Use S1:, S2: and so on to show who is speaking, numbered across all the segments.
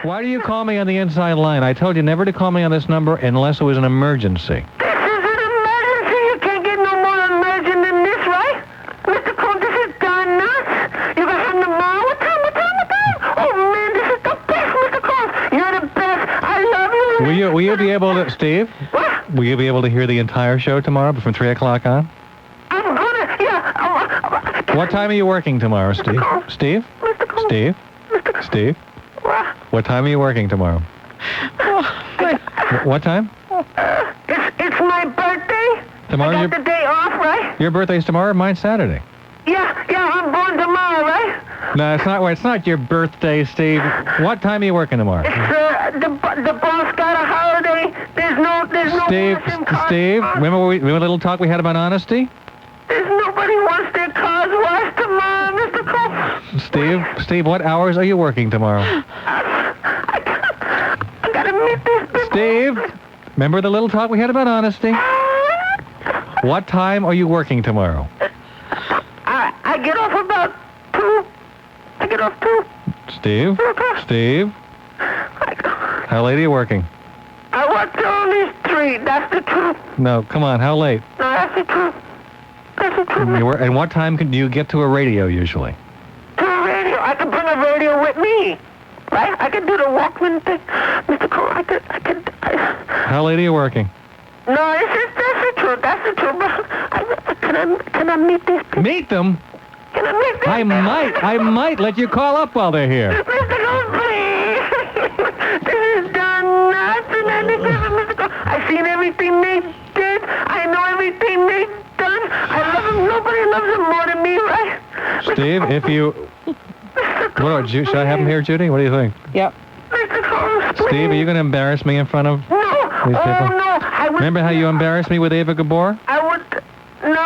S1: Why do you call me on the inside line? I told you never to call me on this number unless it was an emergency.
S2: This is an emergency. You can't get no more emergent than this, right? Mr. Colmes, this is darn nuts. You got him tomorrow? What time? Oh, man, this is the best, Mr. Colmes. You're the best. I love you.
S1: Will you be able to, Steve?
S2: What?
S1: Will you be able to hear the entire show tomorrow from 3 o'clock on?
S2: I'm gonna, yeah.
S1: What time are you working tomorrow, Steve?
S2: Colmes.
S1: Steve?
S2: Mr. Colmes.
S1: Steve?
S2: Mr. Colmes.
S1: Steve? What time are you working tomorrow? What time?
S2: It's my birthday.
S1: Tomorrow.
S2: I got the day off, right?
S1: Your birthday's tomorrow. Mine's Saturday.
S2: Yeah, I'm born tomorrow, right?
S1: No, it's not. It's not your birthday, Steve. What time are you working tomorrow?
S2: It's the boss got a holiday. There's no.
S1: Steve. Remember the little talk we had about honesty?
S2: There's nobody wants their cars washed tomorrow, Mr. Colmes.
S1: Steve, what hours are you working tomorrow?
S2: I gotta meet these people.
S1: Steve, remember the little talk we had about honesty? What time are you working tomorrow?
S2: I get off about 2. I get off 2.
S1: Steve? How late are you working?
S2: I work till at least 3. That's the truth.
S1: No, come on. How late?
S2: No, that's the truth.
S1: And what time can you get to a radio usually?
S2: To a radio? I can bring a radio with me. Right? I can do the Walkman thing. Mr. Cole, I could.
S1: How late are you working?
S2: No, that's the truth. That's the truth. Can I meet these people?
S1: Meet them?
S2: Can I meet them?
S1: I might let you call up while they're here.
S2: Mr. Cole, please. This is done nothing. Mr. Cole, I've seen everything they did. I know everything they've done. I love them. Nobody loves them more than me, right?
S1: Steve, if you... Should I have him here, Judy? What do you think?
S3: Yep.
S2: Mr. Cole, please.
S1: Steve, are you going to embarrass me in front of
S2: No.
S1: these people?
S2: No.
S1: Remember how you embarrassed me with Ava Gabor?
S2: I would... No.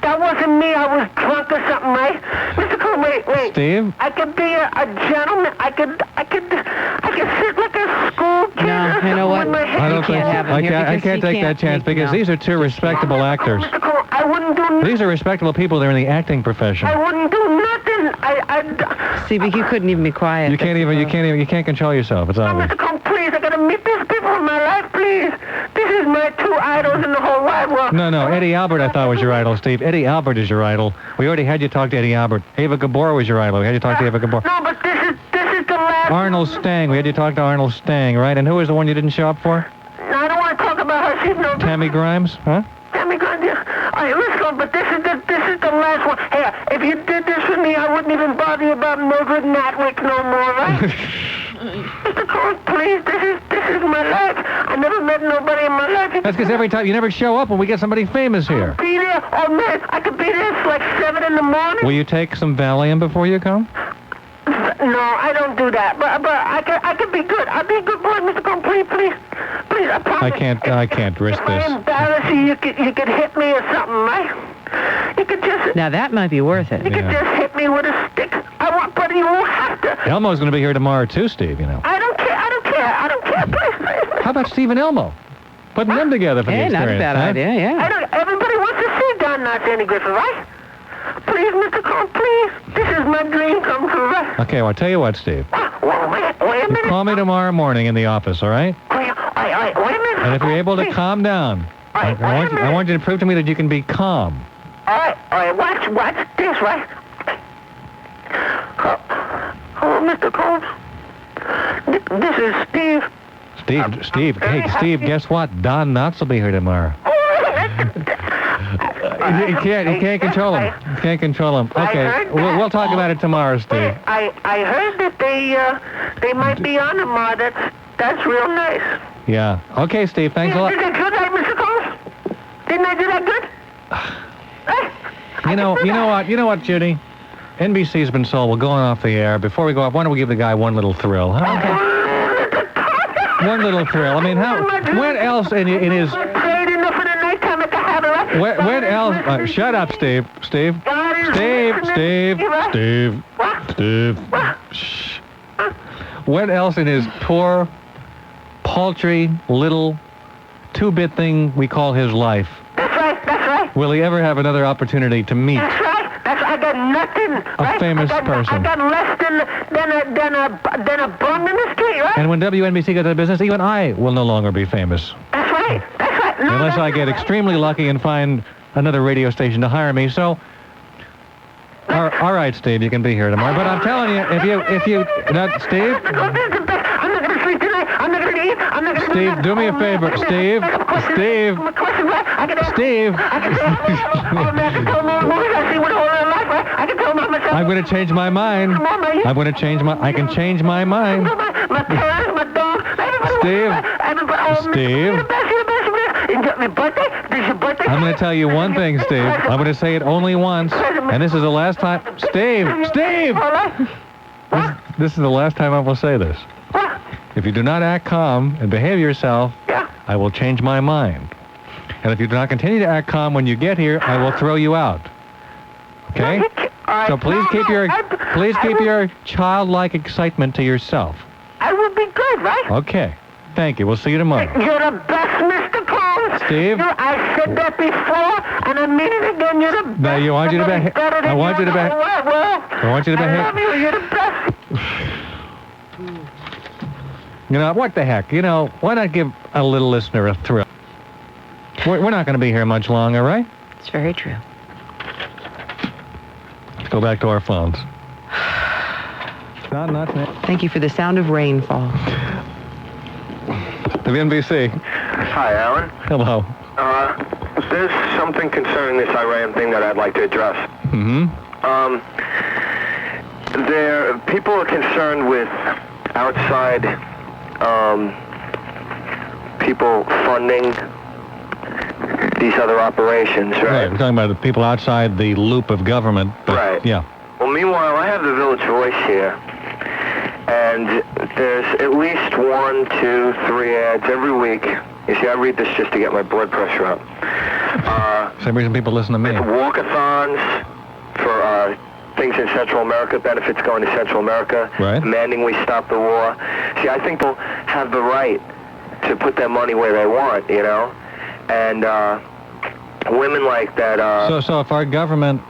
S2: That wasn't me. I was drunk or something, right? Mr. Cole, wait.
S1: Steve?
S2: I could be a gentleman. I could sit like a school kid.
S3: No, you know what?
S1: I can't take that chance because these are two respectable actors.
S2: Mr. Cole, I wouldn't do nothing.
S1: These are respectable people. They're in the acting profession.
S2: I wouldn't do nothing.
S3: See, but you couldn't even be quiet.
S1: You can't control yourself. It's obvious.
S2: Mr. Cole, please, I gotta meet these people in my life, please. This is my 2 idols in the whole wide world.
S1: No, Eddie Albert I thought was your idol, Steve. Eddie Albert is your idol. We already had you talk to Eddie Albert. Ava Gabor was your idol. We had you talk to Ava Gabor.
S2: No, but this is the last...
S1: Arnold Stang. We had you talk to Arnold Stang, right? And who was the one you didn't show up for?
S2: No, I don't want to talk about her. She's no...
S1: Tammy Grimes, huh?
S2: Tammy Grimes, yeah. All right, let's go, but this is the last one. Hey, if you did this with me, I wouldn't even bother you about Mildred Natwick no more, right? Mr. Cole, please, this is my life. I never met nobody in my life.
S1: That's because every time you never show up when we get somebody famous here.
S2: Be there. Oh, man, I could be there till like 7 in the morning.
S1: Will you take some Valium before you come?
S2: No, I don't do that. But I could be good. I'll be a good boy, Mr. Cole. Please, I promise.
S1: I can't risk
S2: if
S1: this.
S2: I embarrass you, you could hit me or something, right? You could just...
S3: Now, that might be worth it.
S2: You could just hit me with a stick. But you won't have to.
S1: Elmo's going to be here tomorrow, too, Steve, you know.
S2: I don't care. Please.
S1: How about Steve and Elmo? Putting them together for the experience.
S3: Not a bad idea, yeah.
S2: Everybody wants to see Don Knotts, Andy Griffith, right? Please, Mr. Cole, please. This is my dream come true, right?
S1: Okay, well, I'll tell you what, Steve.
S2: Well, wait a minute.
S1: You call me tomorrow morning in the office, all right?
S2: Wait a minute.
S1: And if you're able to calm down, I want you to prove to me that you can be calm.
S2: All right, watch this, right? Hello, Mr. Colmes. This is Steve.
S1: Steve, hey, Steve, guess what? Don Knotts will be here tomorrow. He can't control him. Okay, we'll talk about it tomorrow, Steve.
S2: I heard that they might be on tomorrow. That's real nice.
S1: Yeah. Okay, Steve, thanks a lot.
S2: Did I do that, Mr. Colmes? Didn't I do that good?
S1: You know what, Judy? NBC's been sold. We're going off the air. Before we go off, why don't we give the guy one little thrill, huh?
S2: Okay.
S1: One little thrill. I mean, when else in his... When else... shut up, Steve. Steve. Shh. When else in his poor, paltry, little, 2-bit thing we call his life...
S2: That's right.
S1: Will he ever have another opportunity to meet...
S2: That's right. I got nuts
S1: a famous person.
S2: I got less than a bum in the street, right?
S1: And when WNBC gets out of business, even I will no longer be famous.
S2: That's right. That's right. No,
S1: Unless I get
S2: right.
S1: extremely lucky and find another radio station to hire me. So, all right, Steve, you can be here tomorrow. But I'm telling you, if you, Steve.
S2: I'm not going to sleep tonight. I'm not going to eat. I'm not going to
S1: Steve, do me a favor. Steve. I'm going to change my mind. I'm going to change my. I can change my mind. Steve. I'm going to tell you one thing, Steve. I'm going to say it only once, and this is the last time. Steve. This is the last time I will say this. If you do not act calm and behave yourself, I will change my mind. And if you do not continue to act calm when you get here, I will throw you out. Okay? So please keep your childlike excitement to yourself.
S2: I will be good, right?
S1: Okay. Thank you. We'll see you tomorrow.
S2: You're the best, Mr. Colmes.
S1: Steve?
S2: I said that before, and I mean it again. You're the best.
S1: Now, I want you to behave. I want you to behave. I want you to behave.
S2: I love you. You're the best.
S1: You know, what the heck? You know, why not give a little listener a thrill? We're not going to be here much longer, right?
S3: It's very true.
S1: Let's go back to our phones.
S3: Thank you for the sound of rainfall.
S1: WNBC.
S4: Hi, Alan.
S1: Hello.
S4: There's something concerning this Iran thing that I'd like to address.
S1: Mm-hmm.
S4: People are concerned with outside people funding these other operations, right?
S1: We're talking about the people outside the loop of government. But,
S4: right.
S1: Yeah.
S4: Well, meanwhile, I have the Village Voice here, and there's at least 1, 2, 3 ads every week. You see, I read this just to get my blood pressure up.
S1: Same reason people listen to me.
S4: Walkathons for things in Central America, benefits going to Central America,
S1: right.
S4: Demanding we stop the war. See, I think they'll have the right to put their money where they want, you know? And women like that...
S1: So if our government,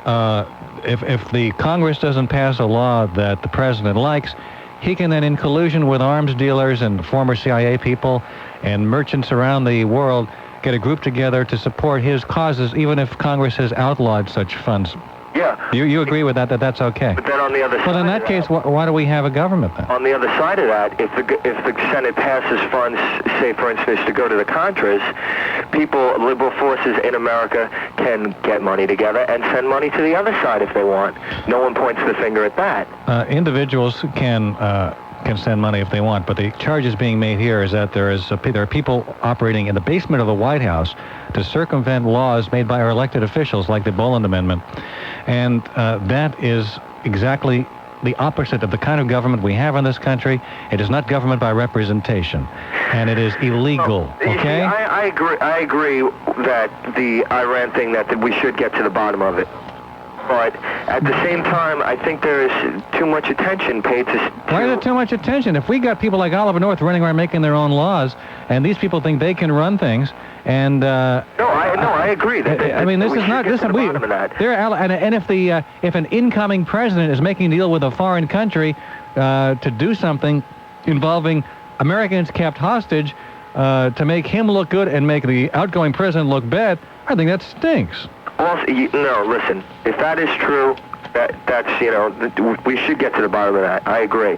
S1: if the Congress doesn't pass a law that the president likes, he can then, in collusion with arms dealers and former CIA people and merchants around the world, get a group together to support his causes, even if Congress has outlawed such funds.
S4: Yeah.
S1: You agree with that's okay?
S4: But then on the other side...
S1: Well, in that case, why do we have a government then?
S4: On the other side of that, if the Senate passes funds, say, for instance, to go to the Contras, liberal forces in America can get money together and send money to the other side if they want. No one points the finger at that.
S1: Individuals can send money if they want, but the charge is being made here is that there are people operating in the basement of the White House to circumvent laws made by our elected officials, like the Boland Amendment. And that is exactly the opposite of the kind of government we have in this country. It is not government by representation, and it is illegal. Okay?
S4: I agree that the Iran thing, that we should get to the bottom of it. But at the same time, I think there is too much attention paid to...
S1: Why is there too much attention? If we got people like Oliver North running around making their own laws, and these people think they can run things, and...
S4: I agree.
S1: I mean, this is not... And if an incoming president is making a deal with a foreign country to do something involving Americans kept hostage to make him look good and make the outgoing president look bad, I think that stinks.
S4: Also, no, listen, if that is true, that's, we should get to the bottom of that. I agree.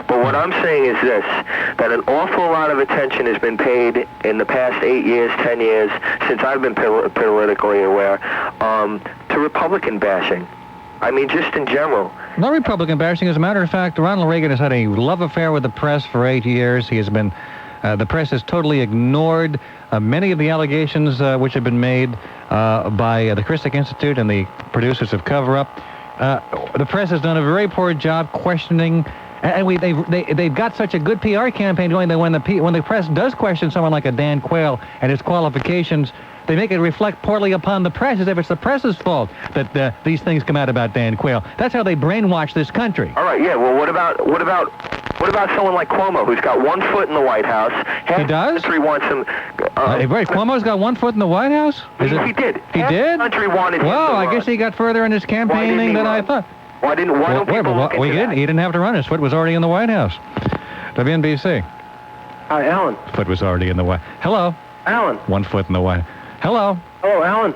S4: But what I'm saying is this, that an awful lot of attention has been paid in the past 8 years, 10 years, since I've been politically aware, to Republican bashing. I mean, just in general.
S1: Not Republican bashing. As a matter of fact, Ronald Reagan has had a love affair with the press for 8 years. He has been... the press has totally ignored many of the allegations which have been made by the Christic Institute and the producers of Cover Up. The press has done a very poor job questioning, and they've got such a good PR campaign going that when the press does question someone like a Dan Quayle and his qualifications, they make it reflect poorly upon the press, as if it's the press's fault that these things come out about Dan Quayle. That's how they brainwash this country.
S4: All right, yeah. Well, what about someone like Cuomo, who's got 1 foot in the White House?
S1: He does?
S4: History wants him.
S1: Wait, Cuomo's got one foot in the White House?
S4: He did.
S1: He
S4: Half
S1: did?
S4: The country wanted him
S1: Well,
S4: to
S1: I
S4: run.
S1: guess he got further in his campaigning than I thought.
S4: Why don't people look into that?
S1: He didn't have to run. His foot was already in the White House. WNBC.
S4: Hi, Alan.
S1: Foot was already in the White. Hello.
S4: Alan.
S1: One foot in the White. Hello.
S4: Hello, Alan.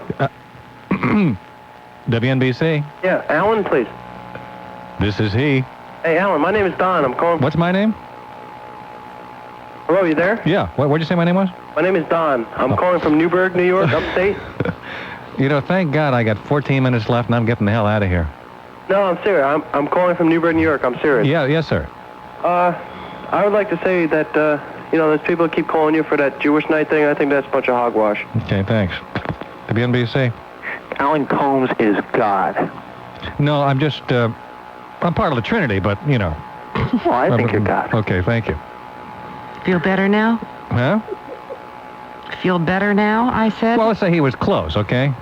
S1: WNBC.
S4: Yeah, Alan, please.
S1: This is he.
S4: Hey, Alan, my name is Don. I'm calling...
S1: What's my name?
S4: Hello, you there?
S1: Yeah. What'd you say my name was?
S4: My name is Don. I'm calling from Newburgh, New York, upstate.
S1: You know, thank God I got 14 minutes left and I'm getting the hell out of here.
S4: No, I'm serious. I'm calling from Newburgh, New York. I'm serious.
S1: Yeah, yes, sir.
S4: I would like to say that, there's people that keep calling you for that Jewish night thing. I think that's a bunch of hogwash.
S1: Okay, thanks. WNBC.
S2: Alan Colmes is God.
S1: No, I'm just, I'm part of the Trinity, but, you know.
S2: Well, I think you're God.
S1: Okay, thank you.
S3: Feel better now?
S1: Huh?
S3: Feel better now, I said?
S1: Well, let's say he was close, okay?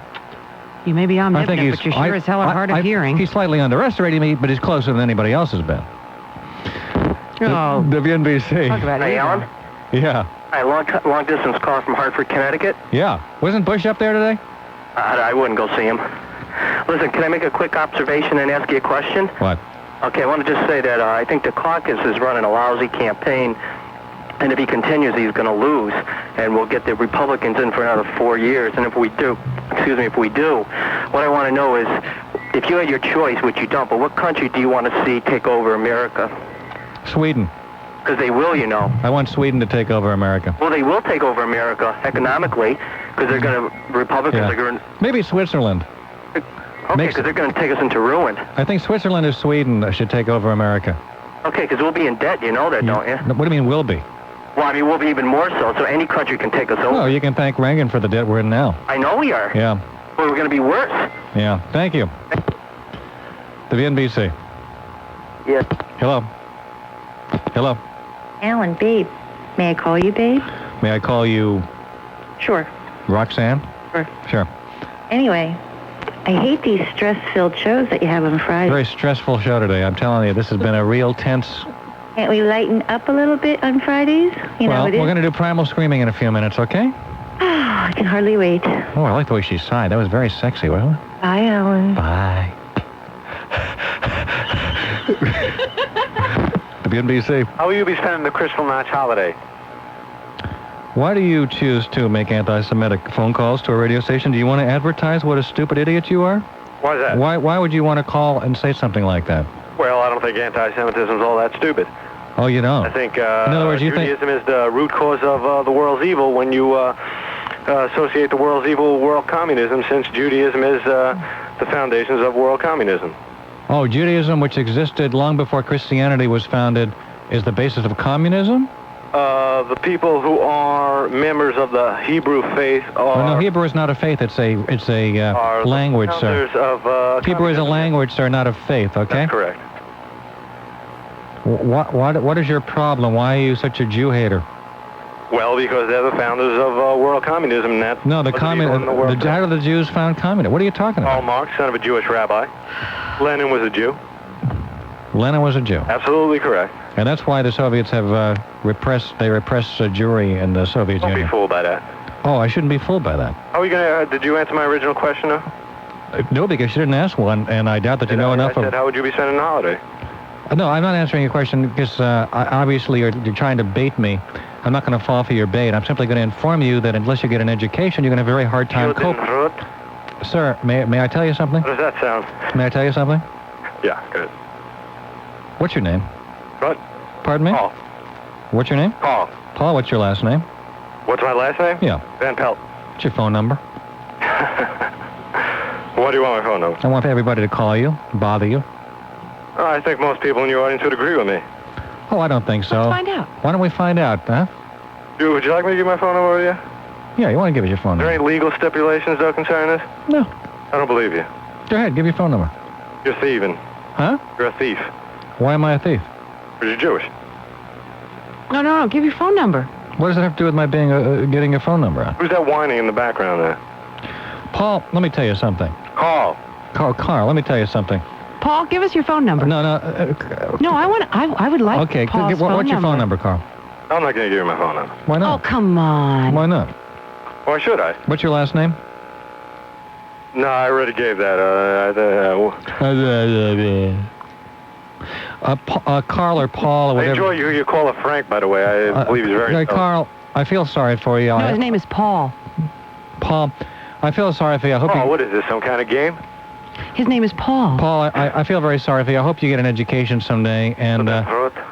S3: You may be omnipotent, but you sure as hell are hard of hearing.
S1: He's slightly underestimating me, but he's closer than anybody else has been.
S3: Oh.
S1: WNBC.
S3: Talk about
S4: Hey,
S3: it.
S4: Alan?
S1: Yeah.
S4: Hi, long distance call from Hartford, Connecticut.
S1: Yeah. Wasn't Bush up there today?
S4: I wouldn't go see him. Listen, can I make a quick observation and ask you a question?
S1: What?
S4: Okay, I want to just say that I think the caucus is running a lousy campaign, and if he continues, he's going to lose, and we'll get the Republicans in for another 4 years. And if we do, what I want to know is, if you had your choice, which you don't, but what country do you want to see take over America?
S1: Sweden.
S4: Because they will, you know.
S1: I want Sweden to take over America.
S4: Well, they will take over America economically, because they're going to, Republicans are going to...
S1: Maybe Switzerland.
S4: Okay, because they're going to take us into ruin.
S1: I think Switzerland or Sweden should take over America.
S4: Okay, because we'll be in debt, you know that, don't you?
S1: What do you mean will be?
S4: Well, I mean, we'll be even more so any country can take us over.
S1: Oh, you can thank Reagan for the debt we're in now.
S4: I know we are.
S1: Yeah.
S4: But we're going to be worse.
S1: Yeah. Thank you. WNBC.
S2: Yes.
S1: Hello. Hello.
S5: Alan, babe. May I call you babe?
S1: May I call you
S5: Sure.
S1: Roxanne?
S5: Sure.
S1: Sure.
S5: Anyway, I hate these stress-filled shows that you have on Friday.
S1: Very stressful show today. I'm telling you, this has been a real tense...
S5: Can't we lighten up a little bit on Fridays?
S1: Well, we're going to do Primal Screaming in a few minutes, okay?
S5: I can hardly wait.
S1: Oh, I like the way she sighed. That was very sexy, wasn't it?
S5: Bye, Alan.
S1: Bye. WNBC.
S6: How will you be spending the Crystal Notch holiday?
S1: Why do you choose to make anti-Semitic phone calls to a radio station? Do you want to advertise what a stupid idiot you are?
S6: Why is that?
S1: Why would you want to call and say something like that?
S6: Well, I don't think anti-Semitism is all that stupid.
S1: Oh, you don't?
S6: I think
S1: in other words, you
S6: Judaism is the root cause of the world's evil when you associate the world's evil with world communism, since Judaism is the foundations of world communism.
S1: Oh, Judaism, which existed long before Christianity was founded, is the basis of communism?
S6: The people who are members of the Hebrew faith are...
S1: Well, no, Hebrew is not a faith. It's a language, sir.
S6: Of,
S1: Hebrew is a language, sir, not a faith, okay?
S6: That's correct.
S1: What is your problem? Why are you such a Jew hater?
S6: Well, because they're the founders of world communism, and that...
S1: No, how do the Jews found communism? What are you talking about?
S6: Karl Marx, son of a Jewish rabbi. Lenin was a Jew.
S1: Lenin was a Jew.
S6: Absolutely correct.
S1: And that's why the Soviets have repressed Jewry in the Soviet Union.
S6: Don't be fooled by that.
S1: Oh, I shouldn't be fooled by that.
S6: How are you going to... did you answer my original question, though?
S1: No, because you didn't ask one, and I doubt that you know enough
S6: I said, how would you be spending the holiday?
S1: No, I'm not answering your question because obviously you're trying to bait me. I'm not going to fall for your bait. I'm simply going to inform you that unless you get an education, you're going to have a very hard time coping. Sir, may I tell you something?
S6: How does that sound?
S1: May I tell you something?
S6: Yeah, good.
S1: What's your name?
S6: What?
S1: Pardon me?
S6: Paul.
S1: What's your name?
S6: Paul.
S1: Paul, what's your last name?
S6: What's my last name?
S1: Yeah.
S6: Van Pelt.
S1: What's your phone number?
S6: What do you want my phone number?
S1: I want everybody to call you, bother you.
S6: Oh, I think most people in your audience would agree with me.
S1: Oh, I don't think so.
S3: Let's find out.
S1: Why don't we find out, huh?
S6: Would you like me to give my phone number to you?
S1: Yeah, you want to give us your phone
S6: Is there
S1: number?
S6: any legal stipulations, though, concerning this?
S1: No.
S6: I don't believe you.
S1: Go ahead, give your phone number.
S6: You're thieving.
S1: Huh?
S6: You're a thief.
S1: Why am I a thief?
S6: Because you're Jewish.
S3: No. Give your phone number.
S1: What does it have to do with my being getting your phone number out?
S6: Who's that whining in the background there?
S1: Paul, let me tell you something.
S6: Carl.
S1: Carl, let me tell you something.
S3: Paul, give us your phone number.
S1: No.
S3: No, I would like
S1: Okay,
S3: Paul's
S1: what's your phone number, Carl?
S6: I'm not going to give you my phone number.
S1: Why
S3: Oh,
S1: not?
S3: come on.
S1: Why not?
S6: Why should I?
S1: What's your last name?
S6: No, I already gave that.
S1: Carl or Paul or whatever.
S6: I enjoy you call it Frank, by the way. I believe he's very
S1: Carl, I feel sorry for you.
S3: No, his name is Paul.
S1: Paul, I feel sorry for you. I hope
S6: what is this, some kind of game?
S3: His name is Paul.
S1: Paul, I feel very sorry for you. I hope you get an education someday. And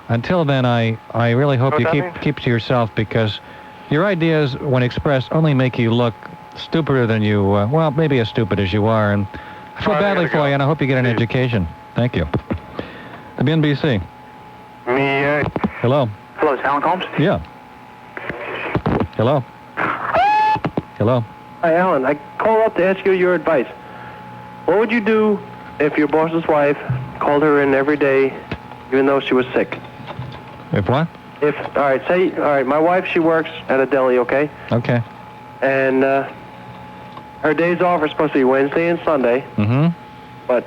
S1: until then, I really hope you keep to yourself, because your ideas, when expressed, only make you look stupider than you, well, maybe as stupid as you are. And I feel badly for you, and I hope you get an education. Thank you. WNBC. Hello.
S2: Hello, it's Alan Colmes?
S1: Yeah. Hello. Hello.
S7: Hi, Alan. I called up to ask you your advice. What would you do if your boss's wife called her in every day, even though she was sick?
S1: If what?
S7: All right, my wife, she works at a deli, okay?
S1: Okay.
S7: And her days off are supposed to be Wednesday and Sunday.
S1: Mm-hmm.
S7: But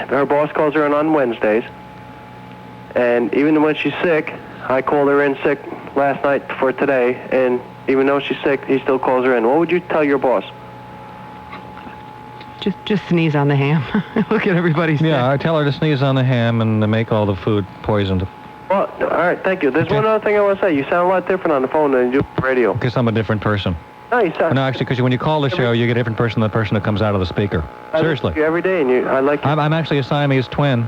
S7: her boss calls her in on Wednesdays. And even when she's sick, I called her in sick last night for today, and even though she's sick, he still calls her in. What would you tell your boss?
S3: Just sneeze on the ham. Look at everybody sick.
S1: Yeah, I tell her to sneeze on the ham and to make all the food poisoned.
S7: Well, all right, thank you. There's one other thing I want to say. You sound a lot different on the phone than you do on the radio.
S1: Because I'm a different person.
S7: No, you sound...
S1: No, actually, because when you call the show, you get a different person than the person that comes out of the speaker. Seriously.
S7: I every day, and I like you.
S1: I'm actually a Siamese twin.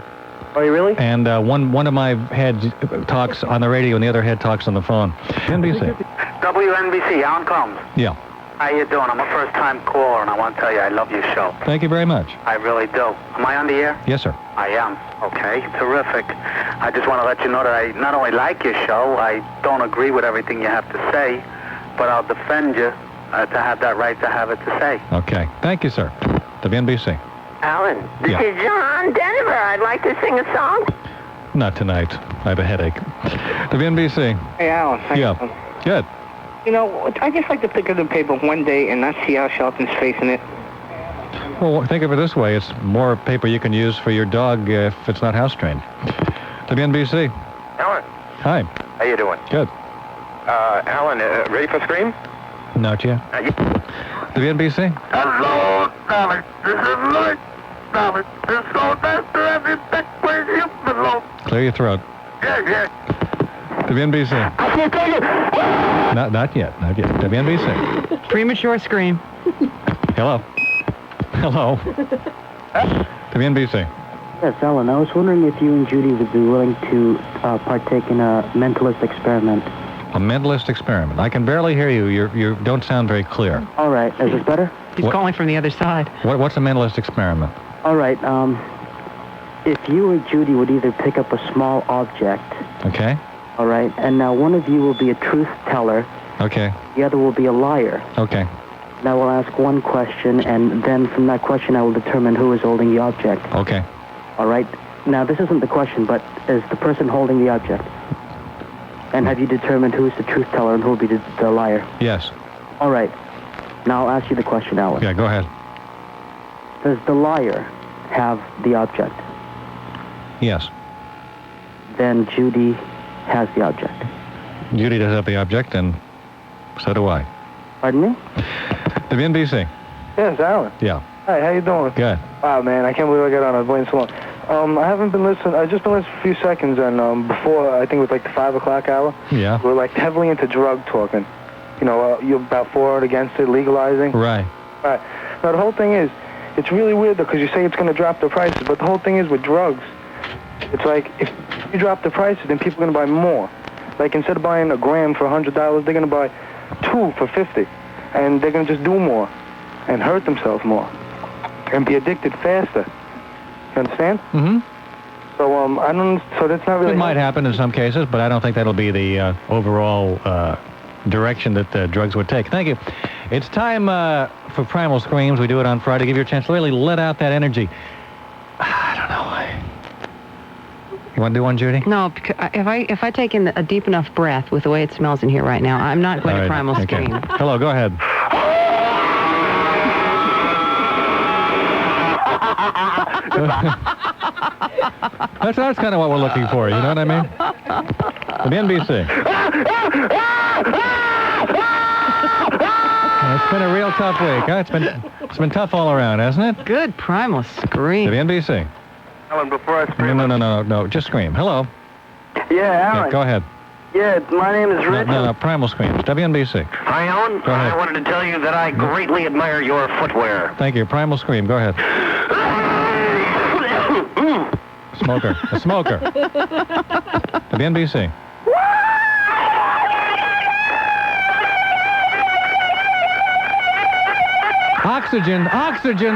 S7: Oh, you really?
S1: And one of my heads talks on the radio, and the other head talks on the phone. NBC.
S2: WNBC, Alan Colmes.
S1: Yeah.
S2: How you doing? I'm a first-time caller, and I want to tell you I love your show.
S1: Thank you very much.
S2: I really do. Am I on the air?
S1: Yes, sir.
S2: I am. Okay, terrific. I just want to let you know that I not only like your show, I don't agree with everything you have to say, but I'll defend you to have that right to have it to say.
S1: Okay. Thank you, sir. WNBC.
S2: Alan, this is John Denver. I'd like to sing a song.
S1: Not tonight. I have a headache. WNBC.
S8: Hey, Alan.
S1: Yeah. Good.
S8: You know, I just like to pick up the paper one day and not see Al Shelton's face in it.
S1: Well, think of it this way. It's more paper you can use for your dog if it's not house-trained. WNBC.
S6: Alan.
S1: Hi.
S6: How you doing?
S1: Good.
S6: Alan, ready for Scream?
S1: Not yet. WNBC.
S2: Hello, darling. This is Lloyd, darling. It's so nice to have you back where you belong.
S1: Clear your throat.
S2: Yeah.
S1: WNBC.
S2: I can't tell you.
S1: Not yet. WNBC.
S3: Premature scream.
S1: Hello. WNBC.
S9: Yes, Alan, I was wondering if you and Judy would be willing to partake in a mentalist experiment.
S1: A mentalist experiment. I can barely hear you. You don't sound very clear.
S9: All right. Is this better?
S3: He's calling from the other side.
S1: What's a mentalist experiment?
S9: All right. If you or Judy would either pick up a small object.
S1: Okay.
S9: All right. And now one of you will be a truth teller.
S1: Okay.
S9: The other will be a liar.
S1: Okay.
S9: And I will ask one question, and then from that question I will determine who is holding the object.
S1: Okay.
S9: All right. Now, this isn't the question, but is the person holding the object? And have you determined who is the truth teller and who will be the liar?
S1: Yes.
S9: All right. Now I'll ask you the question, Alan.
S1: Yeah, go ahead.
S9: Does the liar have the object?
S1: Yes.
S9: Then Judy has the object.
S1: Judy does have the object, and so do I.
S9: Pardon me?
S1: WNBC.
S7: Yes, Alan.
S1: Yeah.
S7: Hi, how you doing?
S1: Good.
S7: Wow, man, I can't believe I got on. I've been waiting so long. I haven't been listening. I just been listening for a few seconds, and before, I think it was like the 5 o'clock hour.
S1: Yeah.
S7: We're like heavily into drug talking. You know, you're about for and against it, legalizing.
S1: Right.
S7: Right. Now, the whole thing is, it's really weird, though, because you say it's going to drop the prices, but the whole thing is with drugs, it's like, if you drop the prices, then people are going to buy more. Like, instead of buying a gram for $100, they're going to buy 2 for $50. And they're going to just do more and hurt themselves more and be addicted faster. You understand?
S1: Mm-hmm.
S7: So, I don't, so that's not really...
S1: It might happen in some cases, but I don't think that'll be the overall direction that drugs would take. Thank you. It's time for Primal Screams. We do it on Friday. Give you a chance to really let out that energy. I don't know. You want to do one, Judy?
S3: No, because if I take in a deep enough breath with the way it smells in here right now, I'm not going to primal scream.
S1: Hello, go ahead. That's kind of what we're looking for, you know what I mean? The NBC. It's been a real tough week. Huh? It's been tough all around, hasn't it?
S3: Good primal scream.
S1: WNBC.
S4: Alan, before I scream...
S1: No. Just scream. Hello.
S7: Yeah, Alan.
S1: Yeah, go ahead.
S7: Yeah, my name is Rich.
S1: No, primal screams. WNBC.
S2: Hi, Alan.
S1: Go ahead.
S2: I wanted to tell you that I greatly admire your footwear.
S1: Thank you. Primal scream. Go ahead. Smoker. A smoker. WNBC. Oxygen. Oxygen.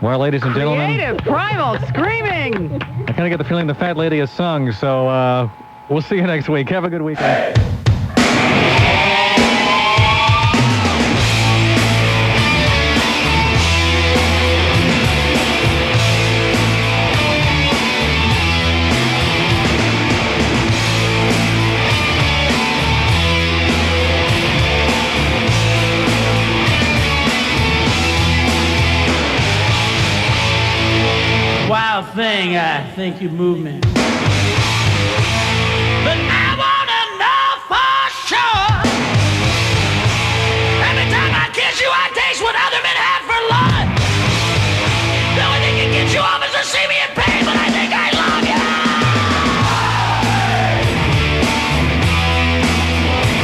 S1: Well, ladies and gentlemen,
S3: Creative primal screaming.
S1: I kind of get the feeling the fat lady has sung, so we'll see you next week. Have a good weekend.
S10: Wild thing, I think you move me. But I wanna know for sure. Every time I kiss you, I taste what other men have for lunch. The only thing that gets you off is to see me in pain, but I think I love you.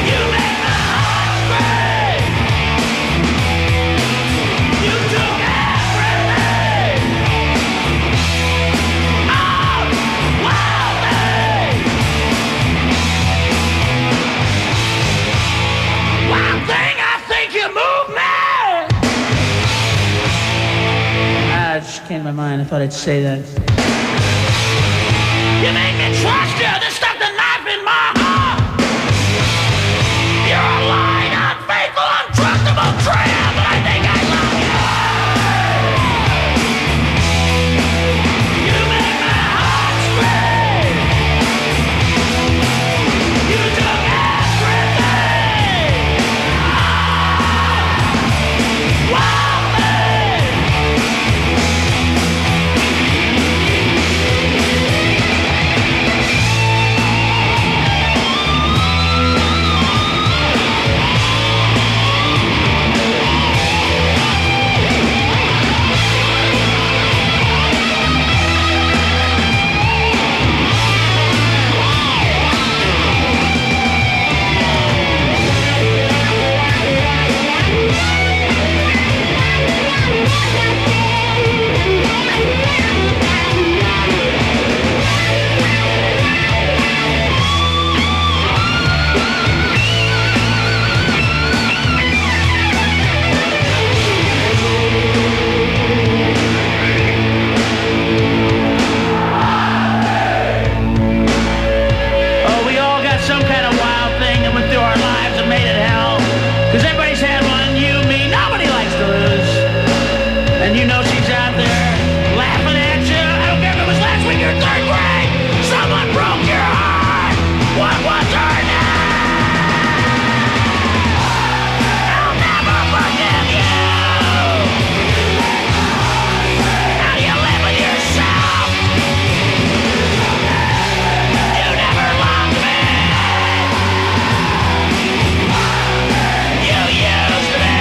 S10: You make my heart scream. You took everything. Wild thing, I think you move me. It just came to my mind. I thought I'd say that. You make me trust you. This stuck the knife in my heart. You're a lying, unfaithful, untrustable tramp, but I think I love you. You make my heart scream. You took everything. Wild thing. Oh, we all got some kind of wild thing that went through our lives and made it hell. Because everybody's had one, you, me, nobody likes to lose. And you know she's out there laughing at you. I don't care if it was last week or third grade. Someone broke your heart. What was her name? I'll never forgive you. How do you live with yourself? You never loved me. You used me.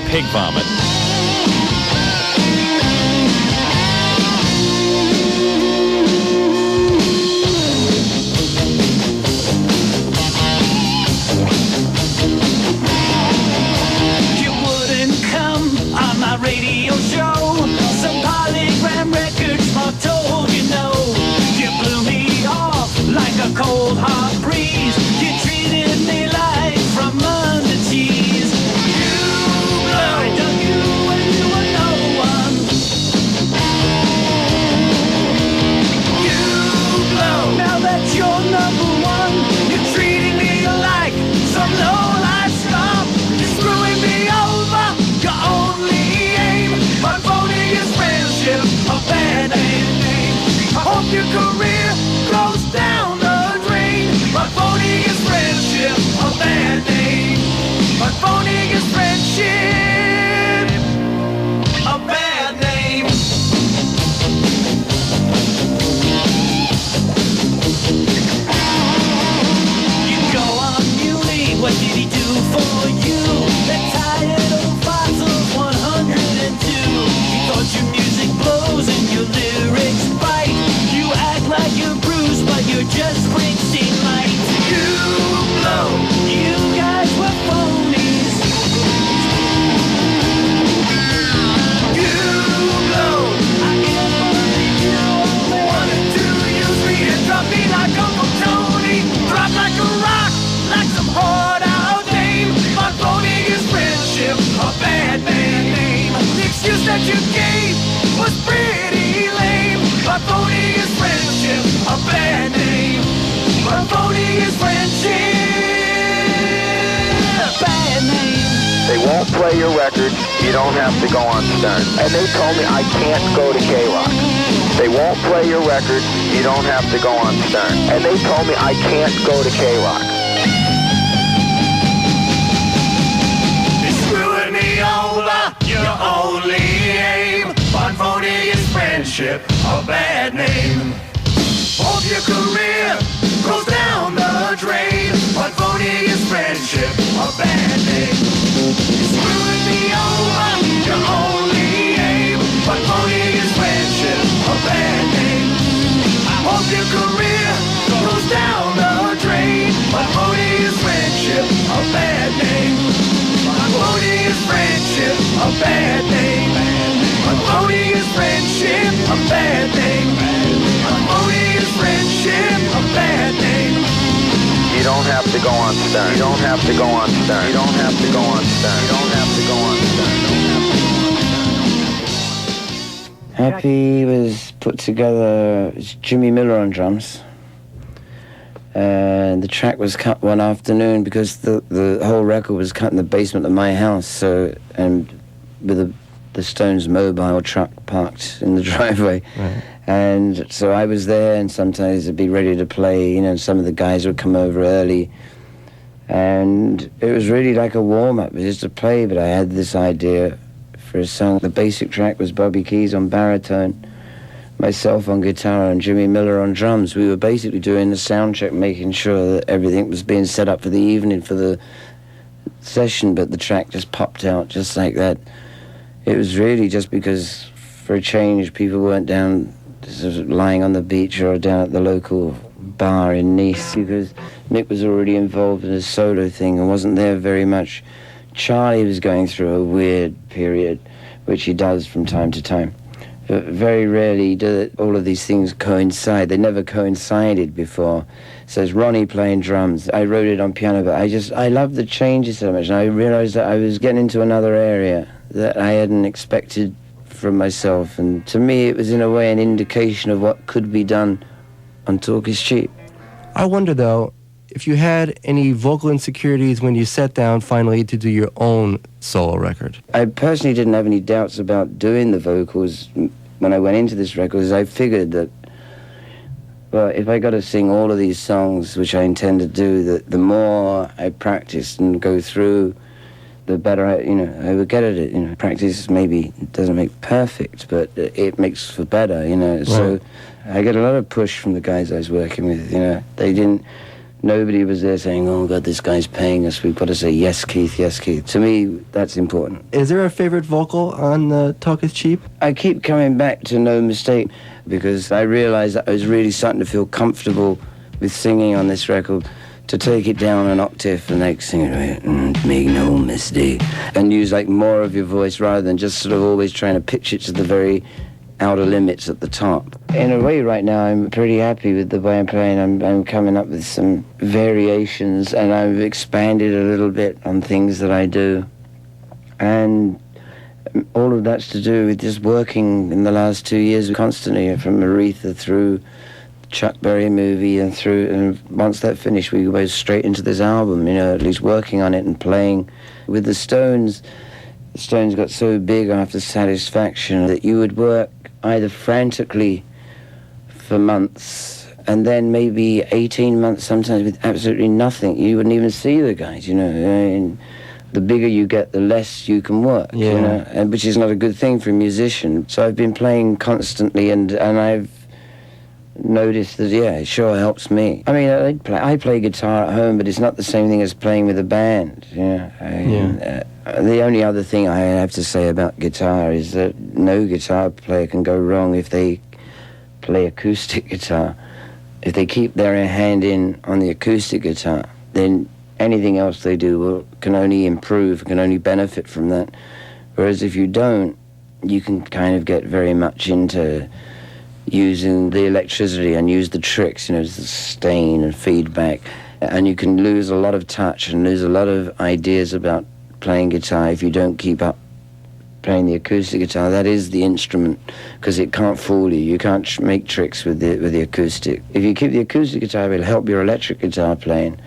S11: pig vomit.
S10: You wouldn't come on my radio show. Some polygram records more told you no. You blew me off like a cold hot breeze. You treated me like from under cheese. You blow, I dug you when you were no one. You blow, now that you're number one. You're treating me like some low-life scum. You're screwing me over. Your only aim on phoning is friendship, a bad name. I hope your career goes down the drain. But phoning is friendship, a bad name. But phoning is friendship, a bad name. You go on muni, what did he do for you? That tired old fossils 102. You thought your music blows and your lyrics bite. You act like you're Bruce, but you're just Springsteen light. You blow, you guys were phonies. You blow, I can't believe you only wanted to use me and drop me like Uncle Tony. Drop like a rock, like some hard out name. My phoning is friendship, a bad name. The excuse that you gave was pretty lame. My phoning is friendship, a bad name. My phoning is friendship, bad name.
S4: They won't play your record. You don't have to go on Stern. And they told me I can't go to K-Rock. They won't play your record. You don't have to go on Stern. And they told me I can't go to K-Rock.
S10: You're screwing me over. Your only aim on phoning is friendship, a bad name. Hope your career goes down the drain. But phoning is friendship, a bad name. You're screwing me over. Your only aim but phoning is friendship, a bad name. I hope your career goes down the drain. But phoning is friendship, a bad name. But phoning is friendship, a bad name. But phoning is friendship, a bad name. But phoning is friendship, a bad name.
S4: You don't have to go on Stern. You don't have to go on Stern. You don't have to go on Stern. You don't have to go on Stern.
S12: Happy was put together, it's Jimmy Miller on drums. And the track was cut one afternoon because the whole record was cut in the basement of my house. So, and with the Stones mobile truck parked in the driveway. Right. And so I was there, and sometimes I'd be ready to play, you know, and some of the guys would come over early. And it was really like a warm-up, just to play, but I had this idea for a song. The basic track was Bobby Keys on baritone, myself on guitar, and Jimmy Miller on drums. We were basically doing the sound check, making sure that everything was being set up for the evening, for the session, but the track just popped out just like that. It was really just because, for a change, people weren't down sort of lying on the beach or down at the local bar in Nice, because Nick was already involved in a solo thing and wasn't there very much. Charlie was going through a weird period, which he does from time to time. But very rarely do all of these things coincide. They never coincided before. So it's Ronnie playing drums. I wrote it on piano, but I loved the changes so much, and I realized that I was getting into another area that I hadn't expected from myself, and to me it was in a way an indication of what could be done on Talk Is Cheap.
S13: I wonder though, if you had any vocal insecurities when you sat down finally to do your own solo record.
S12: I personally didn't have any doubts about doing the vocals when I went into this record, because I figured that, well, if I got to sing all of these songs, which I intend to do, the more I practice and go through, the better I would get at it. Practice maybe doesn't make perfect, but it makes for better, Right. So I get a lot of push from the guys I was working with, They didn't Nobody was there saying, oh, God, this guy's paying us. We've got to say, yes, Keith, yes, Keith. To me, that's important.
S13: Is there a favorite vocal on Talk Is Cheap?
S12: I keep coming back to No Mistake because I realized that I was really starting to feel comfortable with singing on this record. To take it down an octave and like sing it, make no mistake, and use like more of your voice rather than just sort of always trying to pitch it to the very outer limits at the top. In a way, right now, I'm pretty happy with the way I'm playing. I'm coming up with some variations, and I've expanded a little bit on things that I do. And all of that's to do with just working in the last 2 years constantly, from Aretha through Chuck Berry movie and through, and once that finished, we go straight into this album, at least working on it and playing. With the Stones got so big after Satisfaction that you would work either frantically for months and then maybe 18 months sometimes with absolutely nothing. You wouldn't even see the guys, and the bigger you get, the less you can work, and which is not a good thing for a musician. So I've been playing constantly, and I've noticed that, it sure helps me. I mean, I play guitar at home, but it's not the same thing as playing with a band. The only other thing I have to say about guitar is that no guitar player can go wrong if they play acoustic guitar. If they keep their hand in on the acoustic guitar, then anything else they do can only improve, can only benefit from that. Whereas if you don't, you can kind of get very much into using the electricity and use the tricks, the sustain and feedback, and you can lose a lot of touch and lose a lot of ideas about playing guitar if you don't keep up playing the acoustic guitar. That is the instrument, because it can't fool you. You can't make tricks with the acoustic. If you keep the acoustic guitar, it'll help your electric guitar playing,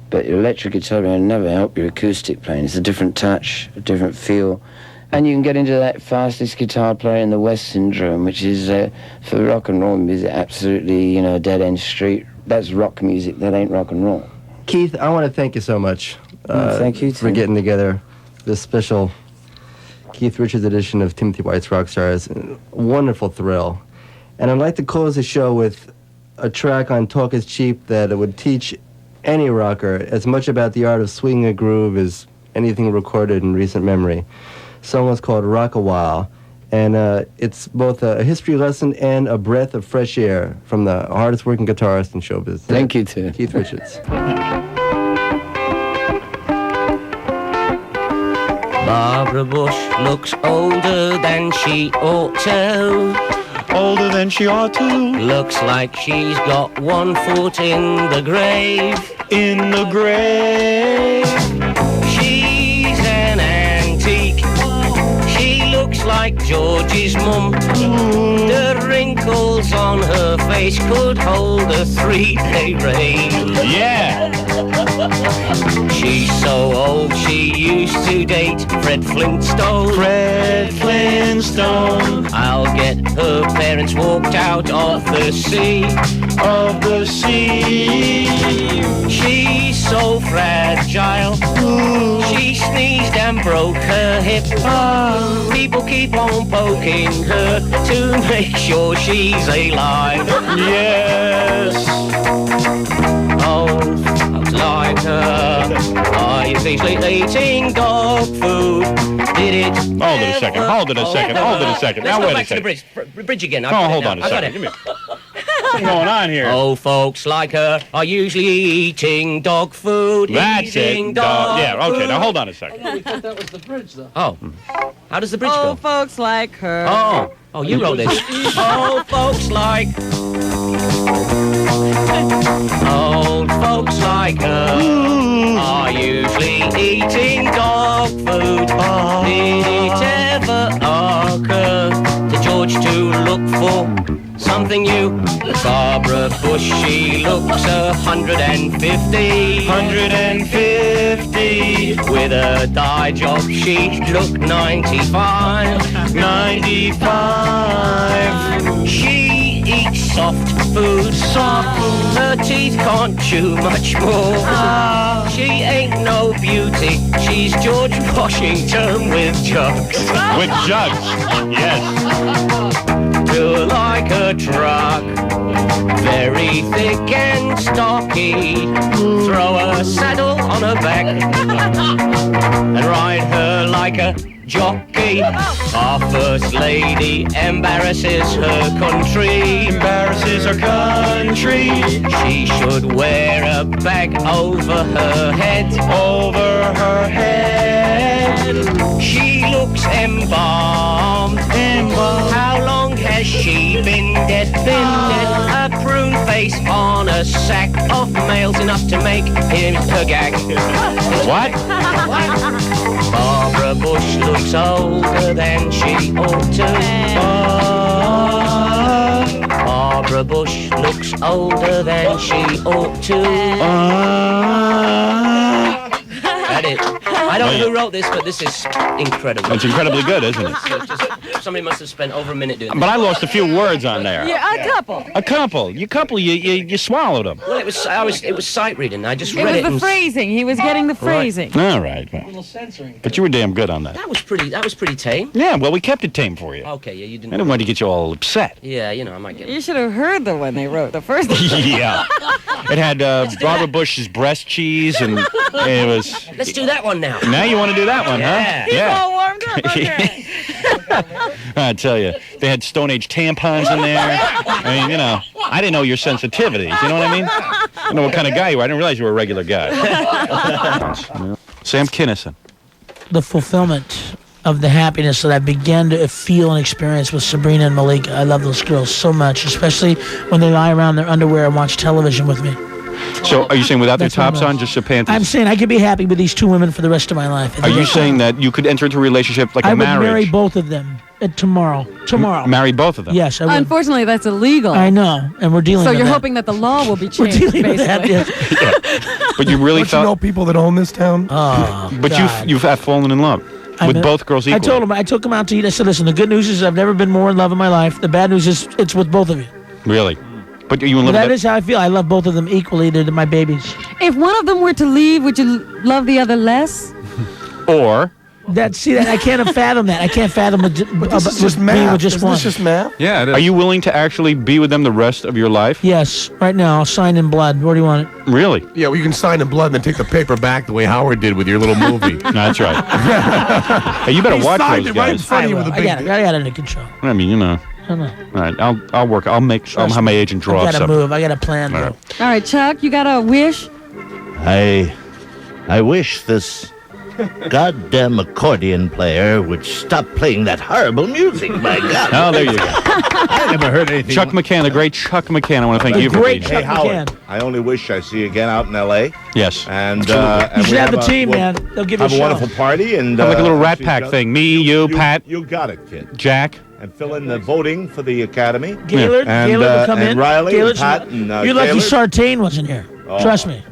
S12: but your electric guitar will never help your acoustic playing. It's a different touch, a different feel. And you can get into that fastest guitar player in the West syndrome, which is, for rock and roll music, absolutely, a dead-end street. That's rock music, that ain't rock and roll.
S13: Keith, I want to thank you so much
S12: thank you,
S13: for getting together this special Keith Richards edition of Timothy White's Rockstars. A wonderful thrill. And I'd like to close the show with a track on Talk Is Cheap that would teach any rocker as much about the art of swinging a groove as anything recorded in recent memory. The song was called Rock a While, and it's both a history lesson and a breath of fresh air from the hardest working guitarist in showbiz.
S12: Thank you, too.
S13: Keith Richards.
S11: Barbara Bush looks older than she ought to. Older than she ought to. Looks like she's got one foot in the grave. In the grave. She's an antique. She looks like George's mum. The wrinkles on her face could hold a 3-day rain. Yeah. She's so old she used to date Fred Flintstone. Fred Flintstone. I'll get her parents walked out of the sea. Of the sea. She's so fragile. Ooh. She sneezed and broke her hip. Oh. People keep on poking her to make sure she's alive. Yes. Oh, like her. Are you seriously eating dog food? Did it?
S14: Hold it a second. Hold it a second. Hold it a second. Now wait a second.
S11: The bridge again.
S14: Oh, hold on a second. Give me. What's going on here?
S11: Oh, folks like her are usually eating dog food.
S14: That's it.
S11: Dog
S14: yeah. Okay.
S11: Food.
S14: Now hold on a second.
S15: We thought that was the bridge, though.
S11: Oh, how does the bridge go?
S16: Oh, folks like her.
S11: Oh, you wrote this. Oh, folks like. Old folks like her are usually eating dog food. Did it ever occur to George to look for something new? Barbara Bush, she looks 150. 150. With a dye job, she'd look 95. 95. She eats soft food. Soft food. Her teeth can't chew much more. She ain't no beauty. She's George Washington with jugs.
S14: With jugs, yes.
S11: Feel like a truck. very thick and stocky. Throw a saddle on her back and ride her like a jockey. Our first lady embarrasses her country. Embarrasses her country. She should wear a bag over her head. Over her head. She looks embalmed. How long has she been dead? A prune face on a sack of mails, enough to make him a gag.
S14: What?
S11: Barbara Bush looks older than she ought to. Barbara Bush looks older than she ought to. That it. I don't know who wrote this, but this is incredible.
S14: It's incredibly good, isn't it?
S11: Somebody must have spent over a minute doing this.
S14: But I lost a few words on there.
S15: Yeah, a couple.
S14: A couple. You swallowed them.
S11: Well, it was sight reading. I just
S15: It
S11: read
S15: was
S11: it.
S15: the phrasing. He was getting the phrasing.
S14: All right. Well, but you were damn good on that.
S11: That was pretty tame.
S14: Yeah, well, we kept it tame for you.
S11: Okay, yeah, you
S14: I
S11: didn't.
S14: didn't want to get you all upset.
S11: Yeah, you know, I might get.
S15: You should have heard the one they wrote, the first one.
S14: Yeah. It had Barbara Bush's breast cheese, and it was...
S11: Let's do that one now.
S14: Now you want to do that one,
S11: Yeah.
S14: huh?
S15: He's all warmed up. Okay.
S14: I tell you, they had Stone Age tampons in there. I mean, you know, I didn't know your sensitivities. You know what I mean? I don't know what kind of guy you were. I didn't realize you were a regular guy. Sam Kinison.
S16: The fulfillment of the happiness that I began to feel and experience with Sabrina and Malika. I love those girls so much, especially when they lie around in their underwear and watch television with me.
S14: So are you saying without their
S16: That's what
S14: tops
S16: I'm
S14: on, just your panties?
S16: I'm saying I could be happy with these two women for the rest of my life.
S14: Are you saying that you could enter into a relationship like
S16: I
S14: a
S16: would
S14: marriage?
S16: marry both of them tomorrow. Tomorrow.
S14: Marry both of them?
S16: Yes, I would.
S15: Unfortunately, that's illegal.
S16: I know, and we're dealing
S15: So
S16: with
S15: you're
S16: that.
S15: hoping that the law will be
S16: We're
S15: changed,
S16: dealing with that,
S15: basically.
S16: yes.
S14: But you really
S17: Don't you know people that own this town?
S16: Oh,
S14: But
S16: God.
S14: you've fallen in love with both girls equally.
S16: I took them out to eat. I said, listen, the good news is I've never been more in love in my life. The bad news is it's with both of you.
S14: Really? But are you in love
S16: That
S14: with
S16: is how I feel. I love both of them equally. They're my babies.
S15: If one of them were to leave, would you love the other less?
S14: Or...
S16: That I can't fathom that. I can't fathom
S17: This is just
S16: being
S17: math.
S16: with just
S17: Isn't
S16: one.
S17: this just math?
S1: Yeah, it is.
S14: Are you willing to actually be with them the rest of your life?
S16: Yes, right now. I'll sign in blood. Where do you want it?
S14: Really?
S17: Yeah, well, you can sign in blood and then take the paper back the way Howard did with your little movie.
S14: That's right. Hey, you better
S17: He
S14: watch
S17: signed
S14: those
S17: it right in
S14: guys.
S17: front of you with a
S16: I
S17: big...
S16: got it. I got it under control.
S14: I mean, you know.
S16: I know.
S14: All right, I'll work. I'll have my agent draw
S16: I
S14: up
S16: got to
S14: something.
S16: move. I got a plan.
S14: All
S16: Though.
S14: right.
S15: All right, Chuck, you got a wish?
S18: I wish this goddamn accordion player would stop playing that horrible music, my God.
S14: Oh, there you go.
S18: I never heard anything.
S14: Chuck McCann, the great Chuck McCann. I want to thank you for being here.
S18: Hey, Howard, I only wish I see you again out in L.A.
S14: Yes.
S18: And,
S16: You
S18: and
S16: should
S18: we
S16: have the
S18: a-
S16: team,
S18: we'll
S16: man. They'll give you a
S18: have a
S16: show.
S18: wonderful party and
S14: Have like a little Rat
S18: see
S14: Pack
S18: each
S14: thing. Me, you, Pat.
S18: You got it, kid.
S14: Jack.
S18: And fill in the voting for the Academy.
S16: Gaylord,
S18: and,
S16: Gaylord will come
S18: and
S16: in.
S18: Riley,
S16: Gaylord's-
S18: and Pat, and
S16: You're lucky
S18: Gaylord.
S16: Sartain wasn't here. Trust me.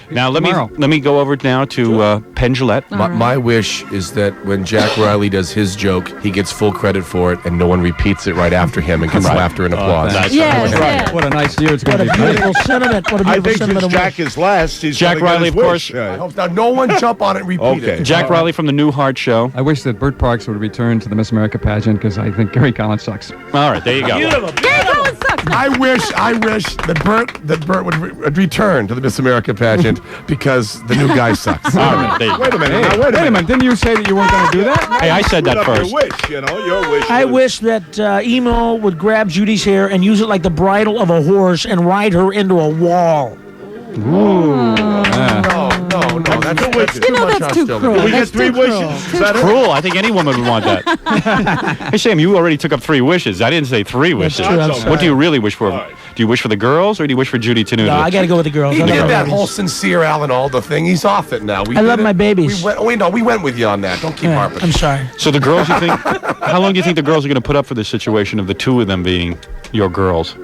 S14: Now let me go over now to Penn Jillette.
S17: My wish is that when Jack Riley does his joke, he gets full credit for it, and no one repeats it right after him and gets
S14: Right.
S17: laughter and applause.
S14: That's
S15: Yes, yes.
S1: What a nice year it's going
S16: What
S1: to
S16: a
S1: be.
S16: beautiful sentiment. What a
S18: I
S16: beautiful
S18: think
S16: sentiment
S18: since
S16: of
S18: Jack is last, he's
S14: Jack
S18: gonna get
S14: Riley,
S18: his
S14: of course.
S18: wish.
S17: I hope now no one jump on it and repeat
S18: Okay.
S17: it.
S14: Jack Riley from the Newhart Show.
S1: I wish that Burt Parks would return to the Miss America pageant because I think Gary Collins sucks.
S14: All right, there you go.
S16: Beautiful.
S15: Gary Collins sucks.
S17: I wish that Burt would return to the Miss America pageant because the new guy sucks.
S14: All right, there you go.
S18: Wait a minute.
S1: Hey,
S18: now, wait a minute.
S1: Didn't you say that you weren't going to do that?
S14: Hey, I said that
S18: Put up
S14: first.
S18: Your wish, you know, your wish.
S16: I
S18: was-
S16: wish that Emo would grab Judy's hair and use it like the bridle of a horse and ride her into a wall.
S17: No, that's
S15: You know that's too cruel.
S18: Did we get
S15: That's
S18: three
S15: too
S18: wishes?
S15: cruel.
S18: Is that it?
S14: Cruel. I think any woman would want that. Hey, Sam, you already took up 3 wishes. I didn't say 3 wishes.
S16: true, I'm sorry.
S14: What do you really wish for?
S18: right.
S14: Do you wish for the girls or do you wish for Judy Tenuta?
S16: No, I got to go with the girls.
S17: He
S16: I love
S17: did
S16: my
S17: that
S16: babies.
S17: whole sincere Alan Alda thing. He's off it now.
S16: I love my babies.
S17: We went with you on that. Don't keep harping.
S16: I'm sorry.
S14: So the girls, you think? How long do you think the girls are going to put up for this situation of the 2 of them being your girls?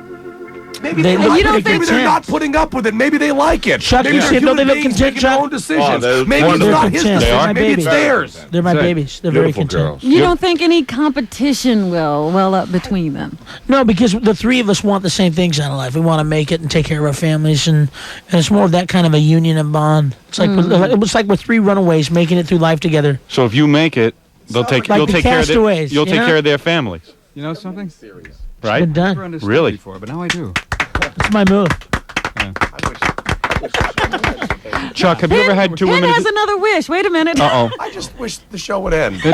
S17: Maybe
S16: They
S17: they
S16: look
S17: like
S16: pretty
S17: it. Maybe they're
S16: content.
S17: not putting up with it. Maybe they like it.
S16: Chuck,
S17: Maybe
S16: you
S17: they're
S16: see, don't they
S17: human
S16: look
S17: beings
S16: content,
S17: making their
S16: Chuck?
S17: own decisions.
S18: they're
S17: Maybe it's
S16: They're
S17: not his
S16: content.
S17: decision.
S16: They're
S17: Maybe it's
S16: my
S17: theirs.
S16: They're my babies. They're very
S18: Beautiful
S16: content.
S18: girls.
S15: You don't think any competition will well up between them?
S16: No, because the 3 of us want the same things out of life. We want to make it and take care of our families, and it's more of that kind of a union and bond. It's like it was like we're 3 runaways making it through life together.
S14: So if you make it, they'll take
S16: like
S14: you'll
S16: the
S14: take care of
S16: castaways,
S14: you'll
S16: you
S14: take
S16: know?
S14: care of their families.
S1: You know something?
S14: Right?
S16: Been done.
S1: Never understood
S14: Really?
S1: before, but now I do.
S16: It's my move.
S14: Chuck, have you ever had two
S15: Ken
S14: women?
S15: has another wish. Wait a minute.
S14: Uh-oh.
S17: I just wish the show would end.
S14: Well,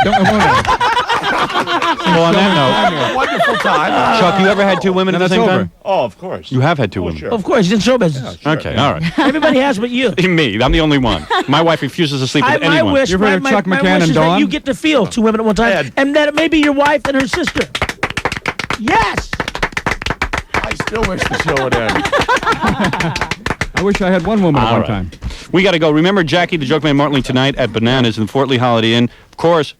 S14: on that note,
S17: Wonderful time.
S14: Chuck, you ever had two women at the same time?
S17: Oh, of course.
S14: You have had two women.
S16: Of course, in show business.
S14: Okay, all right.
S16: Everybody has but you.
S14: Me, I'm the only one. My wife refuses to sleep with anyone.
S16: My wish, my wish is that you get to feel two women at one time, and that it may be your wife and her sister. Yes.
S17: I still wish the show would end.
S19: I wish I had one woman at
S14: All
S19: one
S14: right.
S19: time.
S14: We got to go. Remember Jackie the Joke Man Martley tonight at Bananas in Fort Lee Holiday Inn. Of course,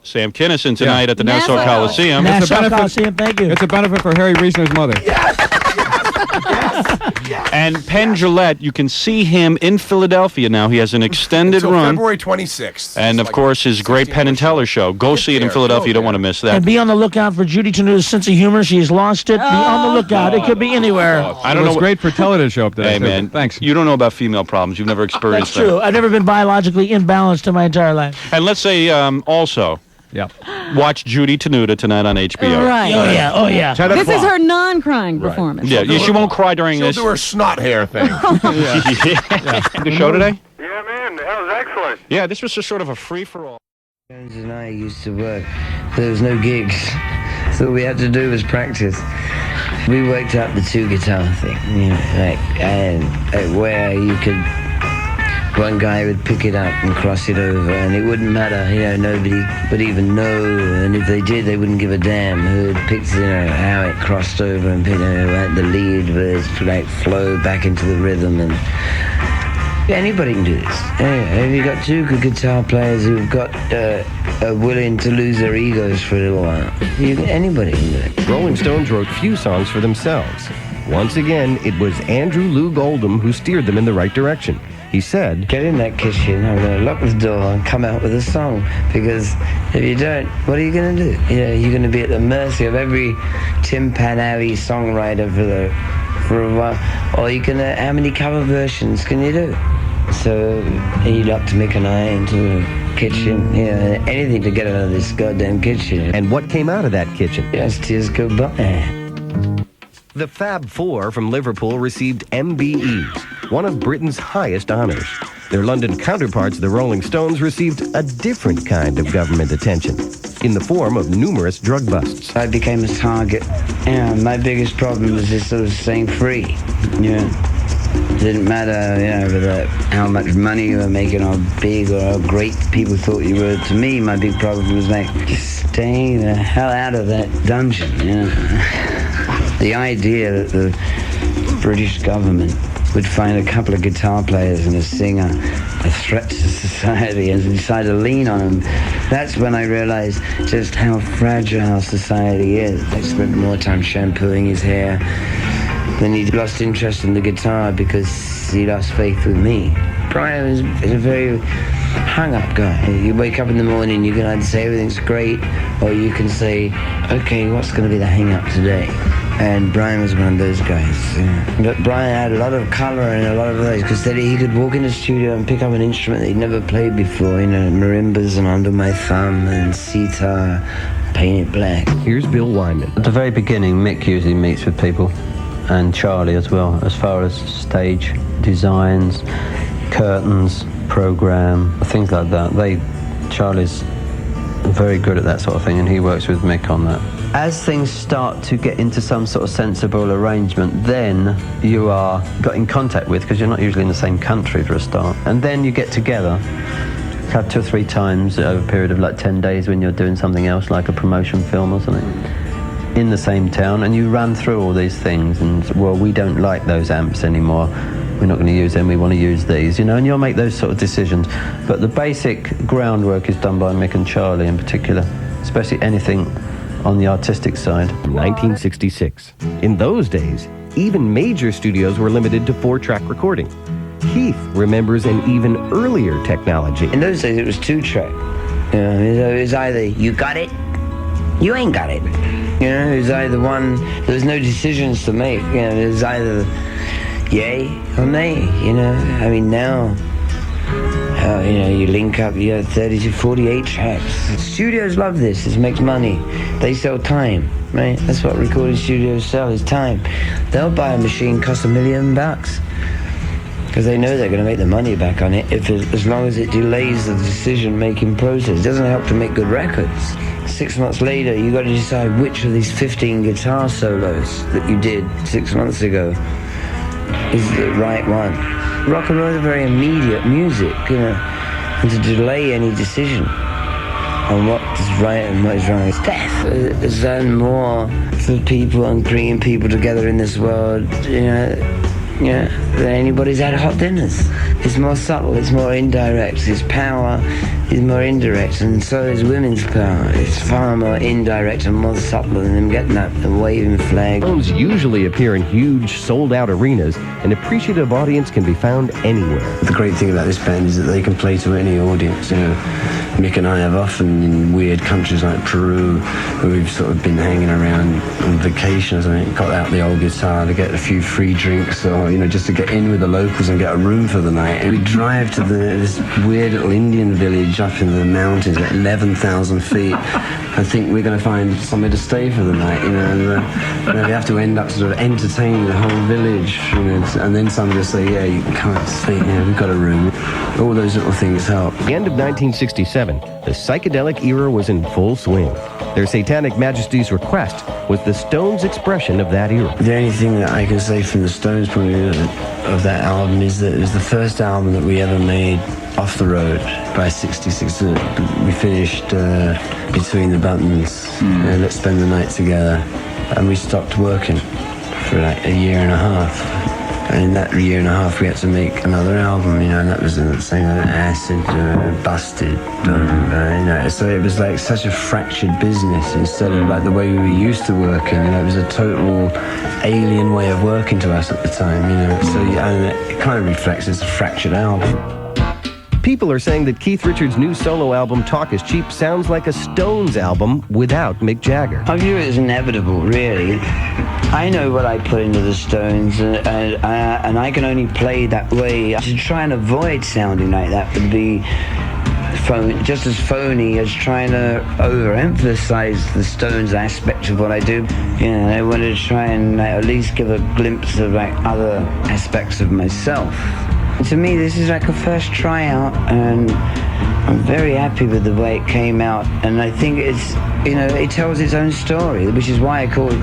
S14: Sam Kinison tonight at the Nassau Coliseum.
S16: Nassau Coliseum, thank you.
S19: It's a benefit for Harry Reisner's mother.
S14: And Penn Jillette, you can see him in Philadelphia now. He has an extended
S17: Until
S14: run.
S17: February 26th.
S14: And, of course, his great Penn and Teller show. Go see it in Philadelphia. You don't want to miss that.
S16: And be on the lookout for Judy Tenuta's sense of humor. She's lost it. Be on the lookout. It could be anywhere.
S14: I don't know.
S19: It's great for Teller to show up today.
S14: Hey,
S19: too.
S14: man.
S19: Thanks.
S14: You don't know about female problems. You've never experienced
S16: That's true. I've never been biologically imbalanced in my entire life.
S14: And let's say also, watch Judy Tenuta tonight on HBO.
S15: Right.
S16: Oh, yeah. Oh, yeah.
S15: This is her non-crying performance.
S14: Yeah, she won't cry during
S17: She'll
S14: this.
S17: do her snot hair thing.
S14: The show today?
S6: Yeah, man, that was excellent.
S14: Yeah, this was just sort of a free-for-all.
S12: Jones and I used to work. There was no gigs, so all we had to do was practice. We worked out the two guitar thing, you know, where you could. One guy would pick it up and cross it over, and it wouldn't matter, you know, nobody would even know, and if they did, they wouldn't give a damn who had picked, you know, how it crossed over and, you know, the lead verse to like flow back into the rhythm, and anybody can do this. If you've got two good guitar players who've got are willing to lose their egos for a little while, anybody can do it.
S20: Rolling Stones wrote few songs for themselves. Once again, it was Andrew Loog Oldham who steered them in the right direction. He said,
S12: "Get in that kitchen, I'm going to lock the door and come out with a song, because if you don't, what are you going to do? You know, you're going to be at the mercy of every Tim Pan-Alley songwriter for a while, or you can, how many cover versions can you do?" So he locked Mick and I into the kitchen, you know, anything to get out of this goddamn kitchen.
S20: And what came out of that kitchen?
S12: Yes, tears go by.
S20: The Fab Four from Liverpool received MBEs, one of Britain's highest honors. Their London counterparts, the Rolling Stones, received a different kind of government attention, in the form of numerous drug busts.
S12: I became a target. My biggest problem was just sort of staying free. Yeah. It didn't matter, you know, whether how much money you were making or big or how great people thought you were. To me, my big problem was like just staying the hell out of that dungeon, you know. The idea that the British government would find a couple of guitar players and a singer a threat to society and decide to lean on them, that's when I realized just how fragile society is. I spent more time shampooing his hair. Then he lost interest in the guitar because he lost faith with me. Brian is a very hung-up guy. You wake up in the morning, you can either say everything's great, or you can say, okay, what's going to be the hang-up today? And Brian was one of those guys. Yeah. But Brian had a lot of color and a lot of those, because then he could walk in the studio and pick up an instrument that he'd never played before, you know, marimbas and Under My Thumb and sitar, painted black.
S20: Here's Bill Wyman.
S21: At the very beginning, Mick usually meets with people, and Charlie as well, as far as stage designs, curtains, program, things like that. Charlie's very good at that sort of thing, and he works with Mick on that. As things start to get into some sort of sensible arrangement, then you are got in contact with, because you're not usually in the same country for a start, and then you get together, have 2 or 3 times over a period of like 10 days when you're doing something else, like a promotion film or something, in the same town, and you run through all these things, and, well, we don't like those amps anymore, we're not going to use them, we want to use these, you know, and you'll make those sort of decisions. But the basic groundwork is done by Mick and Charlie in particular, especially anything on the artistic side.
S20: 1966. In those days, even major studios were limited to 4-track recording. Keith remembers an even earlier technology.
S12: In those days, it was 2-track. You know, it was either you got it, you ain't got it. You know, it was either one, there was no decisions to make. You know, it was either yay or nay, you know. I mean, now You link up, you have 30 to 48 tracks. Studios love this. This makes money. They sell time, right? That's what recording studios sell, is time. They'll buy a machine, cost $1 million, because they know they're going to make the money back on it as long as it delays the decision-making process. It doesn't help to make good records. 6 months later, you got to decide which of these 15 guitar solos that you did 6 months ago is the right one. Rock and roll is very immediate music, and to delay any decision on what is right and what is wrong is death. It's done more for people and bringing people together in this world, than anybody's had hot dinners. It's more subtle, it's more indirect. His power is more indirect, and so is women's power. It's far more indirect and more subtle than them getting up and waving flags.
S20: Stones usually appear in huge, sold-out arenas. An appreciative audience can be found anywhere.
S12: The great thing about this band is that they can play to any audience. Mick and I have often in weird countries like Peru, where we've sort of been hanging around on vacation or something, got out the old guitar to get a few free drinks, or just to get in with the locals and get a room for the night. And we drive to this weird little Indian village up in the mountains at 11,000 feet. I think we're going to find somewhere to stay for the night, and we have to end up sort of entertaining the whole village, and then somebody will say, yeah, you can't stay here, we've got a room. All those little things help.
S20: At the end of 1967, the psychedelic era was in full swing. Their Satanic Majesty's request was the Stones' expression of that era.
S12: The only thing that I can say from the Stones' point of view of that album is that it was the first album that we ever made off the road. By 66, we finished Between the Buttons, Let's Spend the Night Together, and we stopped working for like a year and a half. And in that year and a half, we had to make another album, and that was the same, Acid, Busted, so it was like such a fractured business instead of like the way we were used to working. It was a total alien way of working to us at the time, So and it kind of reflects it's a fractured album.
S20: People are saying that Keith Richards' new solo album, Talk Is Cheap, sounds like a Stones album without Mick Jagger.
S12: I view it as inevitable, really. I know what I put into the Stones, and I can only play that way. To try and avoid sounding like that would be just as phony as trying to overemphasize the Stones aspect of what I do. I wanted to try and at least give a glimpse of other aspects of myself. To me, this is like a first tryout, and I'm very happy with the way it came out. And I think it's, it tells its own story, which is why I call it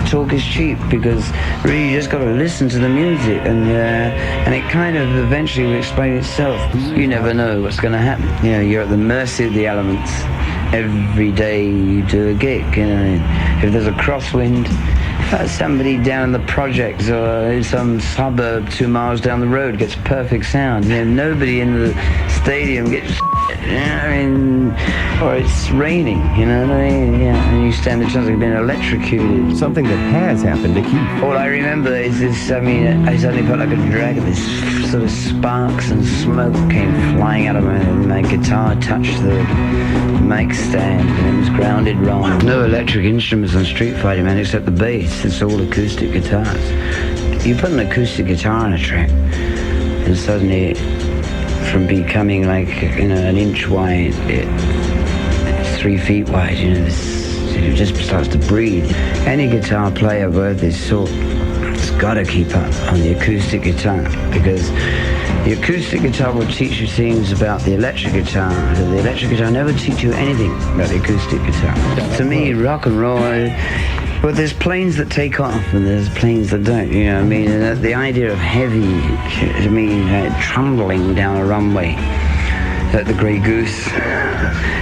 S12: Talk Is Cheap, because really you just got to listen to the music, and it kind of eventually will explain itself. You never know what's going to happen. You're at the mercy of the elements every day you do a gig. If there's a crosswind, somebody down in the projects or in some suburb 2 miles down the road gets perfect sound. Nobody in the stadium gets or it's raining, and you stand the chance of being electrocuted.
S20: Something that has happened to Keith.
S12: All I remember is this, I suddenly felt like a dragon. This sort of sparks and smoke came flying out of my guitar, touched the mic stand, and it was grounded wrong. No electric instruments on Street Fighter, man, except the bass. It's all acoustic guitars. You put an acoustic guitar on a track, and suddenly, from becoming like an inch wide, it's 3 feet wide. It just starts to breathe. Any guitar player worth his salt has got to keep up on the acoustic guitar, because the acoustic guitar will teach you things about the electric guitar. The electric guitar never teach you anything about the acoustic guitar. To me, rock and roll. But there's planes that take off and there's planes that don't, the idea of heavy, trundling down a runway, like the Grey Goose.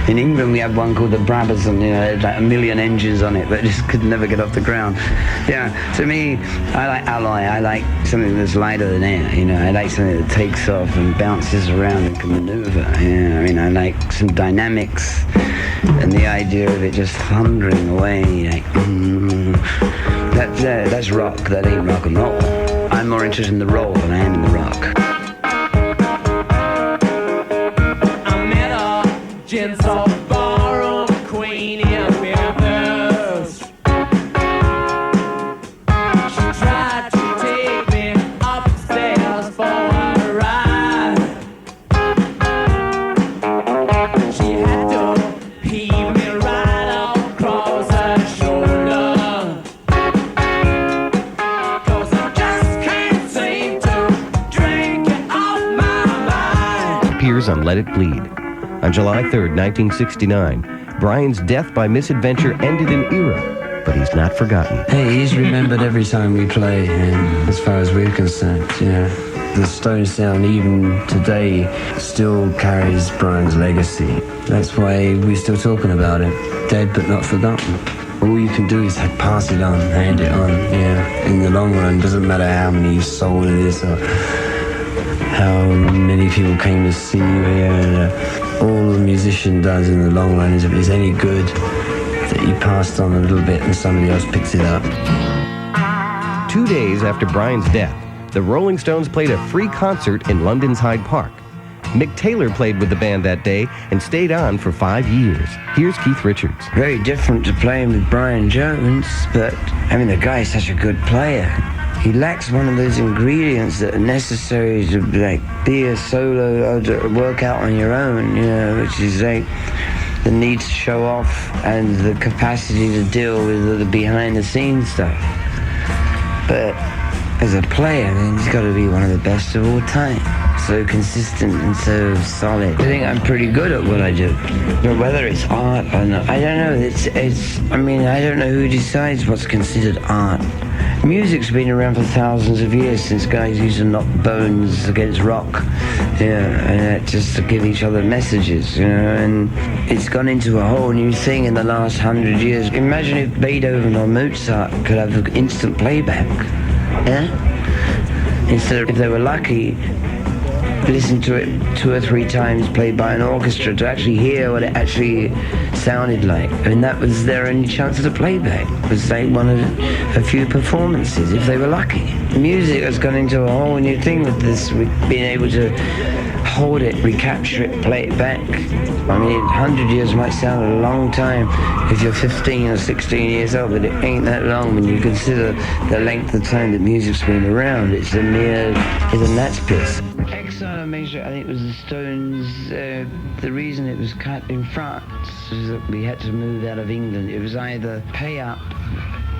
S12: In England we had one called the Brabazon, like 1 million engines on it, but just could never get off the ground. To me, I like alloy, I like something that's lighter than air, I like something that takes off and bounces around and can maneuver. I like some dynamics. And the idea of it just thundering away, that's rock, that ain't rock and roll. I'm more interested in the roll than I am in the rock.
S10: I met a gents of ballroom queen in Memphis. She tried to take me upstairs for a ride.
S20: Years on Let It Bleed. On July 3rd, 1969, Brian's death by misadventure ended an era, but he's not forgotten.
S21: Hey, he's remembered every time we play, and as far as we're concerned, the Stone sound even today still carries Brian's legacy. That's why we're still talking about it. Dead but not forgotten. All you can do is pass it on, hand it on, In the long run, doesn't matter how many you sold it is or how many people came to see you here. All a musician does in the long run is if it's any good, that you passed on a little bit and somebody else picks it up.
S20: 2 days after Brian's death, the Rolling Stones played a free concert in London's Hyde Park. Mick Taylor played with the band that day and stayed on for 5 years. Here's Keith Richards.
S12: Very different to playing with Brian Jones, but the guy's such a good player. He lacks one of those ingredients that are necessary to be a solo or to work out on your own, which is the need to show off and the capacity to deal with the behind the scenes stuff. But as a player, he's got to be one of the best of all time. So consistent and so solid. I think I'm pretty good at what I do. But whether it's art or not, I don't know. I don't know who decides what's considered art. Music's been around for thousands of years, since guys used to knock bones against rock, and just to give each other messages, and it's gone into a whole new thing in the last 100 years. Imagine if Beethoven or Mozart could have instant playback, instead of, if they were lucky, listen to it 2 or 3 times played by an orchestra to actually hear what it actually sounded like. That was their only chance of the playback. It was one of a few performances, if they were lucky. Music has gone into a whole new thing with this, with being able to hold it, recapture it, play it back. 100 years might sound a long time if you're 15 or 16 years old, but it ain't that long when you consider the length of time that music's been around. It's a gnat's piss. Exile Major, I think it was the Stones. The reason it was cut in France was that we had to move out of England. It was either pay up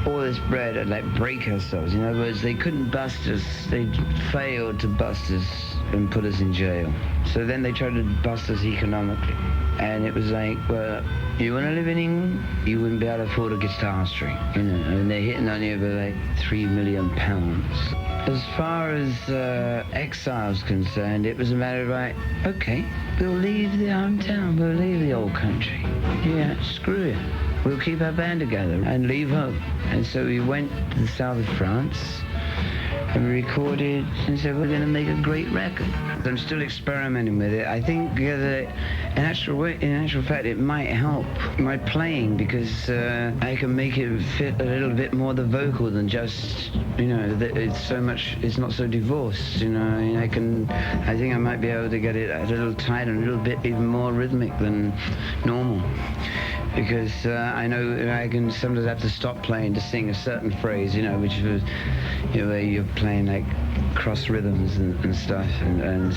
S12: all this bread and break ourselves. In other words, they couldn't bust us. They failed to bust us and put us in jail. So then they tried to bust us economically. And it was well, you want to live in England? You wouldn't be able to afford a guitar string, and they're hitting on you for £3 million. As far as exile's concerned, it was a matter of okay, we'll leave the hometown, we'll leave the old country. Yeah, screw it. We'll keep our band together and leave home. And so we went to the south of France and we recorded and said we're going to make a great record. I'm still experimenting with it. I think that in actual fact it might help my playing, because I can make it fit a little bit more the vocal than just it's not so divorced. I think I might be able to get it a little tighter, a little bit even more rhythmic than normal. Because I know I can sometimes have to stop playing to sing a certain phrase, which was, where you're playing cross rhythms and stuff, and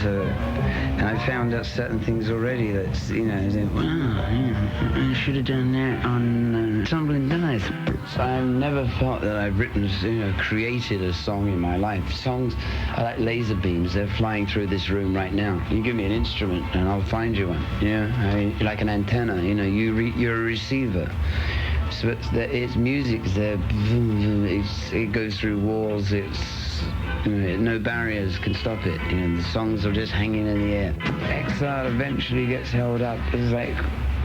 S12: I found out certain things already that's, I should have done that on Tumbling Dice. I've never felt that I've written, created a song in my life. Songs are like laser beams. They're flying through this room right now. You give me an instrument and I'll find you one. Like an antenna. You're a receiver. So it's music. It goes through walls. No barriers can stop it. The songs are just hanging in the air. Exile eventually gets held up as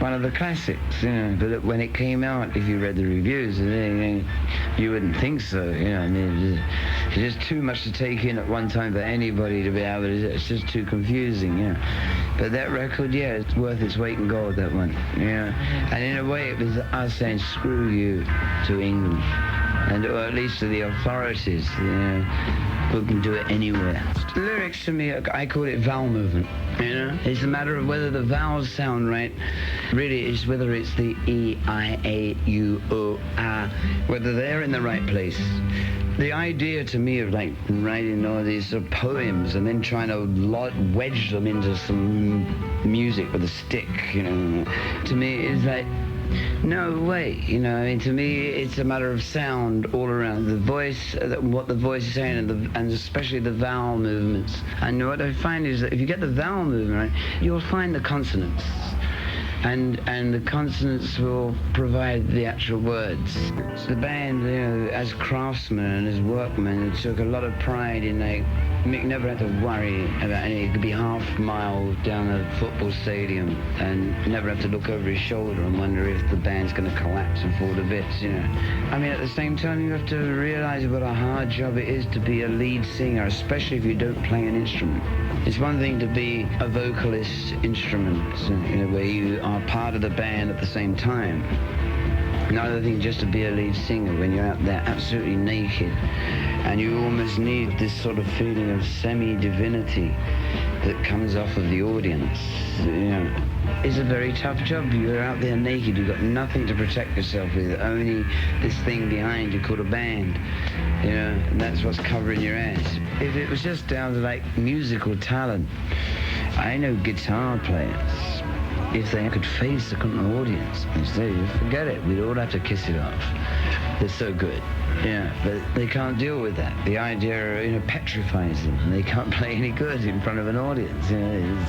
S12: one of the classics, but when it came out, if you read the reviews, you wouldn't think so, it's just too much to take in at one time for anybody to be able to, it's just too confusing, But that record, it's worth its weight in gold, that one, And in a way, it was us saying, screw you to England, or at least to the authorities, we can do it anywhere. The lyrics to me, I call it vowel movement, It's a matter of whether the vowels sound right. Really, it's whether it's the E, I, A, U, O, A, whether they're in the right place. The idea to me of writing all these poems and then trying to wedge them into some music with a stick, to me is No way, you know. I mean, to me, it's a matter of sound all around. The voice, what the voice is saying, and especially the vowel movements. And what I find is that if you get the vowel movement right, you'll find the consonants. And the consonants will provide the actual words. The band, you know, as craftsmen and as workmen, took a lot of pride in, like, Mick never had to worry about anything. He could be half a mile down a football stadium and never have to look over his shoulder and wonder if the band's going to collapse and fall to bits, you know. I mean, at the same time, you have to realize what a hard job it is to be a lead singer, especially if you don't play an instrument. It's one thing to be a vocalist instrument, you know, where you are part of the band at the same time. Another thing just to be a lead singer when you're out there absolutely naked and you almost need this sort of feeling of semi-divinity that comes off of the audience. You know, it's a very tough job. You're out there naked, you've got nothing to protect yourself with, only this thing behind you called a band. You know, and that's what's covering your ass. If it was just down to like musical talent, I know guitar players, if they could face the audience and say, forget it, we'd all have to kiss it off. They're so good. Yeah, but they can't deal with that. The idea, you know, petrifies them, and they can't play any good in front of an audience. You know,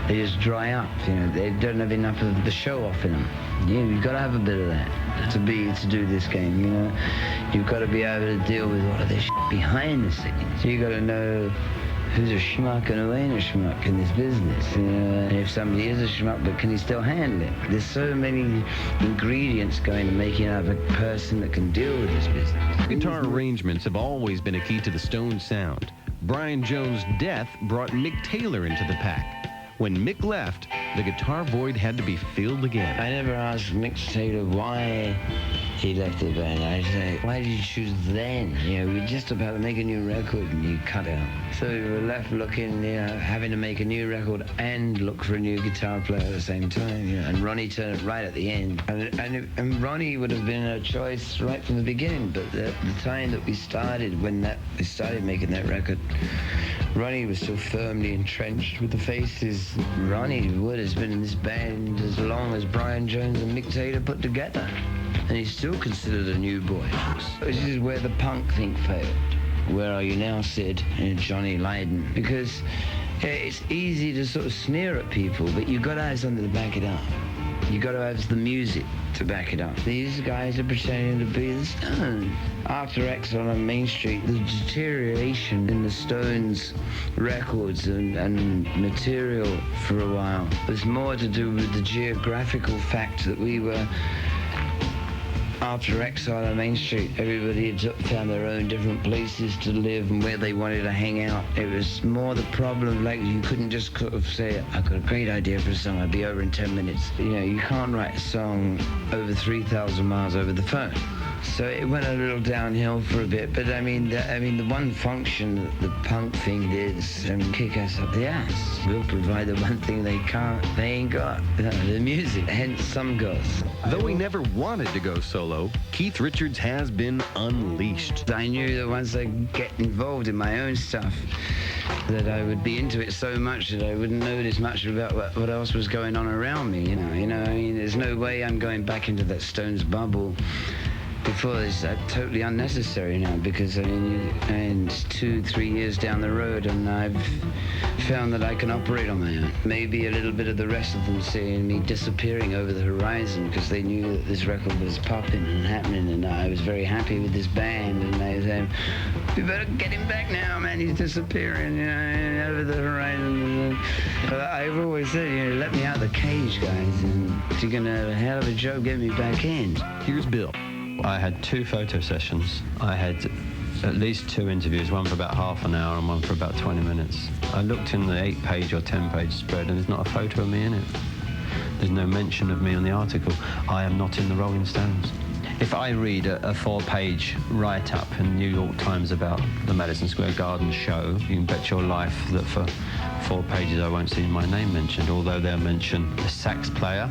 S12: they just dry up. You know, they don't have enough of the show off in them. Yeah, you've got to have a bit of that to do this game. You know, you've got to be able to deal with all of this shit behind the scenes. You got to know who's a schmuck and who ain't a schmuck in this business. You know, and if somebody is a schmuck, but can he still handle it? There's so many ingredients going to making up a person that can deal with this business.
S20: Guitar arrangements have always been a key to the Stones' sound. Brian Jones' death brought Mick Taylor into the pack. When Mick left, the guitar void had to be filled again.
S12: I never asked Mick Taylor why he left the band. I say, why did you choose then? You know, we were just about to make a new record and you cut out. So we were left looking, you know, having to make a new record and look for a new guitar player at the same time. You know, and Ronnie turned up right at the end. And Ronnie would have been a choice right from the beginning, but the time that we started, when we started making that record, Ronnie was still firmly entrenched with the Faces. Ronnie Wood has been in this band as long as Brian Jones and Mick Taylor put together. And he's still considered a new boy. This is where the punk thing failed. Where are you now, Sid? And Johnny Lydon. Because it's easy to sort of sneer at people, but you've got to have something to back it up. You've got to have the music to back it up. These guys are pretending to be the Stones. After Exile on Main Street, the deterioration in the Stones records and material for a while was more to do with the geographical fact that we were... After Exile on Main Street, everybody had found their own different places to live and where they wanted to hang out. It was more the problem, like you couldn't just sort of say, I've got a great idea for a song, I'll be over in 10 minutes. You know, you can't write a song over 3,000 miles over the phone. So it went a little downhill for a bit, but I mean, the one function that the punk thing did is kick us up the ass. We'll provide the one thing they ain't got, the music, hence some goes.
S20: Though he never wanted to go solo, Keith Richards has been unleashed.
S12: I knew that once I get involved in my own stuff, that I would be into it so much that I wouldn't notice much about what else was going on around me. You know, I mean, there's no way I'm going back into that Stones bubble. Before this, totally unnecessary now, because I mean, it's 2-3 years down the road, and I've found that I can operate on my own. Maybe a little bit of the rest of them seeing me disappearing over the horizon because they knew that this record was popping and happening, and I was very happy with this band, and they said, "We better get him back now, man. He's disappearing, you know, over the horizon." But I've always said, you know, let me out of the cage, guys, and you're gonna have a hell of a job getting me back in.
S20: Here's Bill.
S21: I had 2 photo sessions. I had at least 2 interviews, one for about half an hour and one for about 20 minutes. I looked in the 8-page or 10-page spread and there's not a photo of me in it. There's no mention of me on the article. I am not in the Rolling Stones. If I read a 4-page write-up in the New York Times about the Madison Square Garden show, you can bet your life that for 4 pages I won't see my name mentioned, although they'll mention the sax player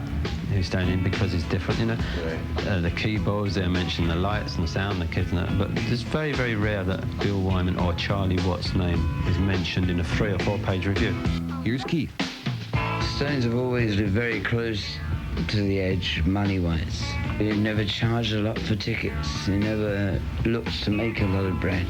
S21: who's standing because he's different, you know, the keyboards, they'll mention the lights and the sound, the kids and that, but it's very, very rare that Bill Wyman or Charlie Watts' name is mentioned in a 3 or 4 page review.
S20: Here's Keith.
S12: Stones have always been very close to the edge money-wise. He never charged a lot for tickets. He never looked to make a lot of bread.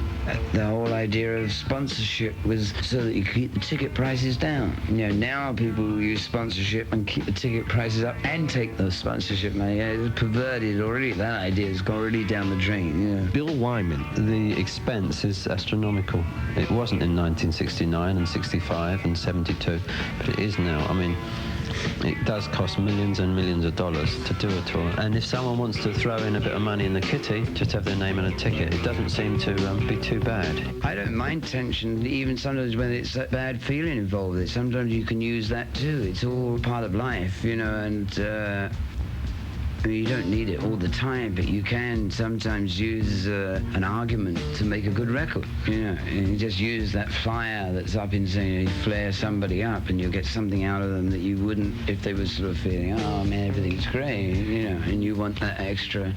S12: The whole idea of sponsorship was so that you keep the ticket prices down. Now people use sponsorship and keep the ticket prices up and take the sponsorship money. It's perverted already. That idea has gone really down the drain.
S21: Bill Wyman. The expense is astronomical. It wasn't in 1969 and 65 and 72, but it is now. I mean, it does cost millions and millions of dollars to do a tour. And if someone wants to throw in a bit of money in the kitty, just have their name on a ticket, it doesn't seem to be too bad.
S12: I don't mind tension, even sometimes when it's a bad feeling involved with it. Sometimes you can use that too. It's all part of life, and you don't need it all the time, but you can sometimes use an argument to make a good record. And you just use that fire that's up inside, you flare somebody up and you'll get something out of them that you wouldn't if they were sort of feeling, oh man, everything's great, and you want that extra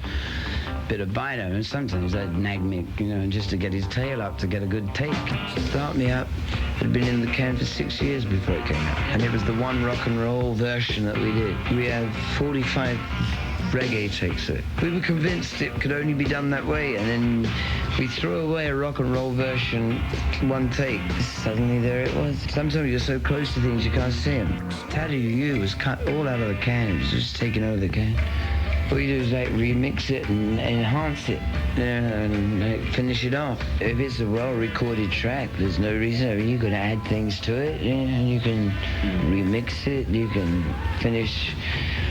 S12: bit of bite out of it. And sometimes that'd nag me, just to get his tail up, to get a good take. Start Me Up had been in the can for 6 years before it came out, and it was the one rock and roll version that we did. We had 45 reggae takes of it. We were convinced it could only be done that way, and then we threw away a rock and roll version, one take. Suddenly there it was. Sometimes you're so close to things you can't see them. Tattoo You was cut all out of the can. It was just taken over the can. All you do is remix it and enhance it, and finish it off. If it's a well-recorded track, there's no reason. I mean, you can add things to it, and you can remix it, you can finish.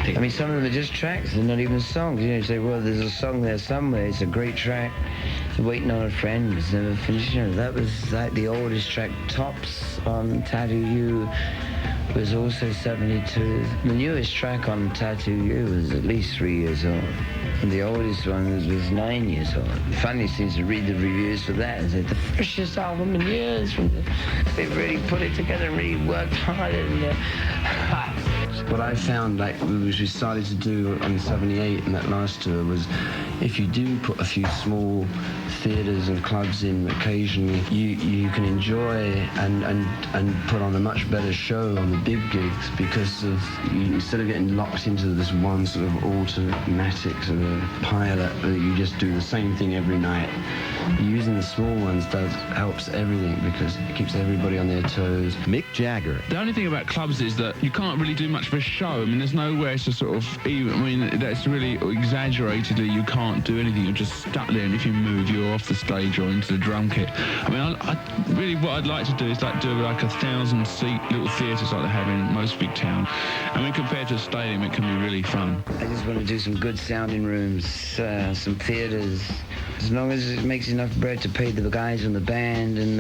S12: I mean, some of them are just tracks, they're not even songs. You say, well, there's a song there somewhere, it's a great track. It's Waiting on a Friend, it's never finished. That was like the oldest track. Tops on Tattoo You was also 72. The newest track on Tattoo You was at least 3 years old. And the oldest one was 9 years old. The funniest thing is to read the reviews for that and say, the freshest album in years. They really put it together and really worked hard. What I found, we started to do on 78 and that last tour, was if you do put a few small theatres and clubs in occasionally, you can enjoy and put on a much better show on the big gigs, because instead of getting locked into this one sort of automatic sort of pilot that you just do the same thing every night, using the small ones helps everything, because it keeps everybody on their toes.
S5: Mick Jagger. The only thing about clubs is that you can't really do much of a show. I mean, there's nowhere to sort of even. I mean, that's really exaggeratedly. You can't do anything. You're just stuck there, and if you move, you're off the stage or into the drum kit. I mean, I really what I'd like to do is do like 1,000-seat little theatres like they have in most big towns. I mean, compared to a stadium, it can be really fun.
S12: I just want to do some good sounding rooms, some theatres. As long as it makes enough bread to pay the guys in the band and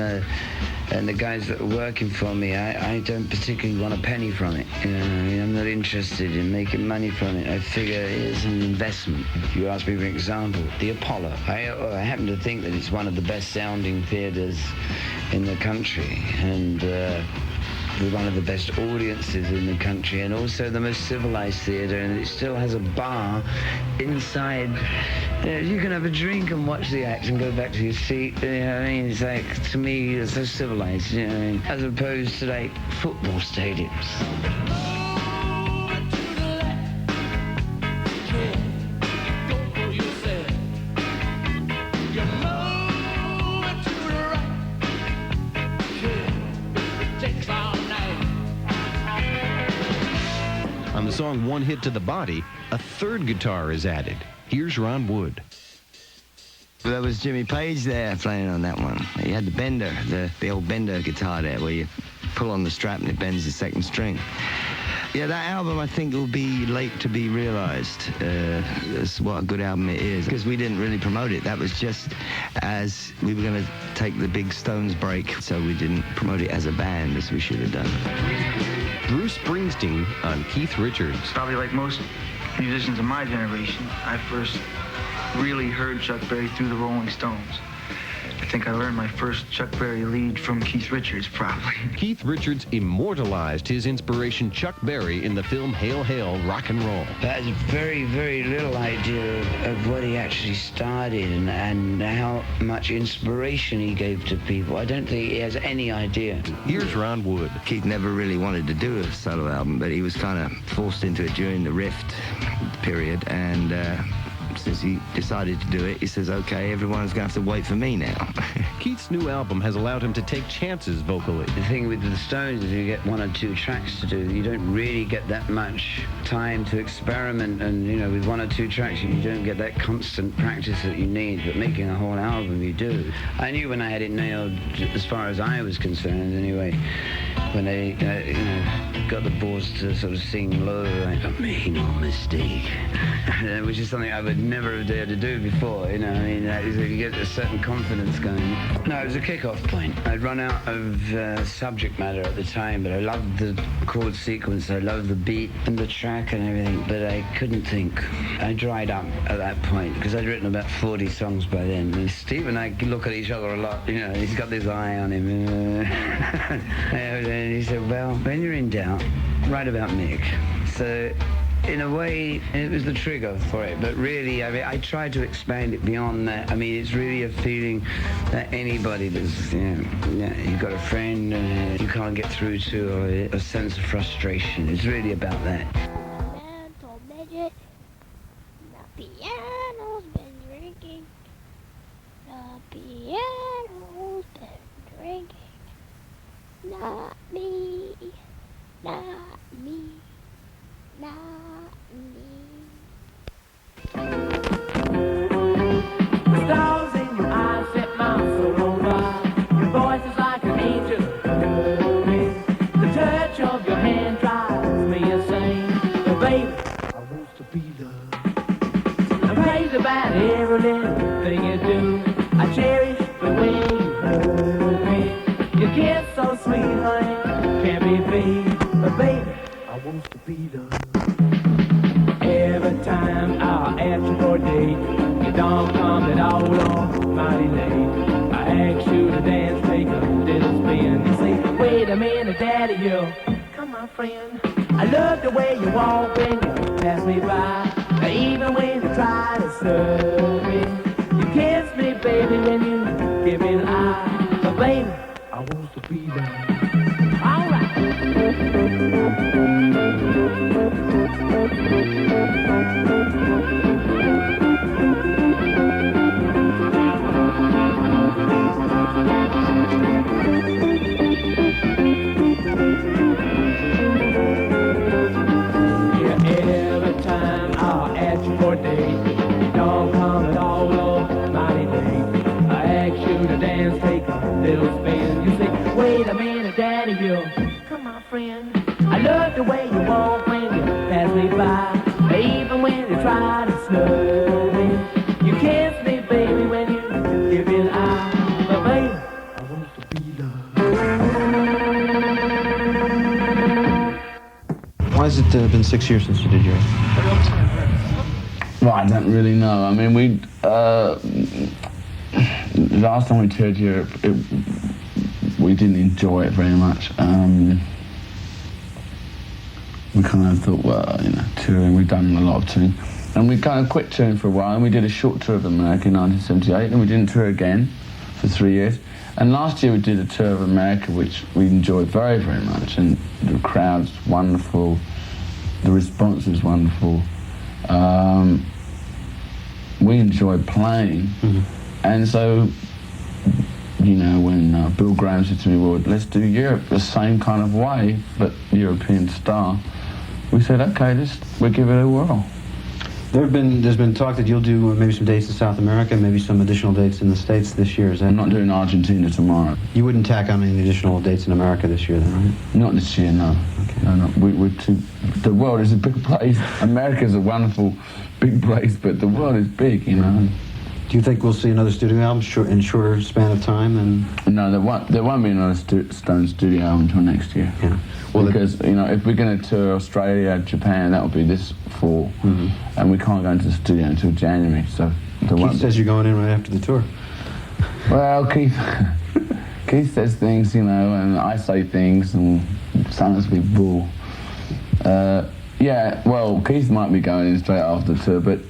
S12: the guys that are working for me, I don't particularly want a penny from it. I'm not interested in making money from it. I figure it's an investment. If you ask me for an example, the Apollo. I happen to think that it's one of the best sounding theatres in the country, and with one of the best audiences in the country, and also the most civilized theatre, and it still has a bar inside. You can have a drink and watch the act and go back to your seat. It's like, to me, it's so civilized, as opposed to like football stadiums.
S20: On the song One Hit to the Body, a third guitar is added. Here's Ron Wood.
S12: There was Jimmy Page there playing on that one. He had the bender, the old bender guitar there, where you pull on the strap and it bends the second string. Yeah, that album I think will be late to be realized. That's what a good album it is, because we didn't really promote it. That was just as we were going to take the big Stones break, so we didn't promote it as a band as we should have done.
S20: Bruce Springsteen on Keith Richards.
S7: Probably like most musicians of my generation, I first really heard Chuck Berry through the Rolling Stones.
S8: think I learned my first Chuck Berry lead from Keith Richards, probably.
S20: Keith Richards immortalized his inspiration Chuck Berry in the film Hail, Hail, Rock and Roll.
S22: Has very, very little idea of what he actually started and how much inspiration he gave to people. I don't think he has any idea.
S20: Here's Ron Wood.
S23: Keith never really wanted to do a solo album, but he was kind of forced into it during the Rift period, and since he decided to do it, he says, okay, everyone's going to have to wait for me now.
S20: Keith's new album has allowed him to take chances vocally.
S22: The thing with the Stones is you get 1 or 2 tracks to do. You don't really get that much time to experiment, and with 1 or 2 tracks you don't get that constant practice that you need, but making a whole album you do. I knew when I had it nailed, as far as I was concerned anyway, when they got the balls to sort of sing low, like, I made no mistake, which is something I would never have dared to do before, you get a certain confidence going. No, it was a kick-off point. I'd run out of subject matter at the time, but I loved the chord sequence, I loved the beat and the track and everything, but I couldn't think. I dried up at that point, because I'd written about 40 songs by then, and Steve and I look at each other a lot, he's got this eye on him, and he said, well, when you're in doubt, write about Mick. So, in a way, it was the trigger for it, but really, I tried to expand it beyond that. It's really a feeling that anybody that's, you've got a friend you can't get through to, or a sense of frustration. It's really about that.
S24: Mental midget, the piano's been drinking, the piano's been drinking, not me, not me. Not me.
S10: The stars in your eyes set my soul on fire. Your voice is like an angel. The touch of your hand drives me insane. But baby, I want to be loved. I'm crazy about every little thing you do. I cherish the way you hug me. Your kiss so sweet, honey, can't be beat. But baby, I want to be loved. Every time I ask you for a date, you don't come at all on mighty late. I ask you to dance, take a little spin. You say, wait a minute, daddy, come on, friend. I love the way you walk when you pass me by. Even when you try to serve me, you kiss me, baby, when you give me an eye. But baby, I want to be loved. All right. Every time I ask you for a date, you don't come at all on mighty late. I ask you to dance, take a little spin. You say, wait a minute, daddy, come on, friend. I love the way you walk when you pass me by. Even when you try to snub me, you kiss me, baby, when you give me an eye. But baby, I want to be loved.
S25: Why has it been 6 years since you did yours?
S26: Well, I don't really know. We last time we toured Europe, we didn't enjoy it very much. We kind of thought, well, touring, we've done a lot of touring. And we kind of quit touring for a while, and we did a short tour of America in 1978, and we didn't tour again for 3 years. And last year we did a tour of America, which we enjoyed very, very much, and the crowd's wonderful, the response was wonderful. We enjoyed playing, and so, when Bill Graham said to me, well, let's do Europe the same kind of way, but European style, we said, okay, we'll give it a whirl.
S25: There's been talk that you'll do maybe some dates in South America, maybe some additional dates in the States this year. Is that?
S26: I'm not doing Argentina tomorrow.
S25: You wouldn't tack on any additional dates in America this year, then, right?
S26: Not this year, no. Okay. No. We're too. The world is a big place. America's a wonderful, big place, but the world is big,
S25: Do you think we'll see another studio album in a shorter span of time?
S26: No, there won't be another Stone studio album until next year.
S25: Yeah.
S26: Well, because if we're going to tour Australia, Japan, that will be this fall, and we can't go into the studio until January. So
S25: Keith says you're going in right after the tour.
S26: Well, Keith says things, you know, and I say things, and sometimes we bull. Yeah, well, Keith might be going in straight after the tour, but,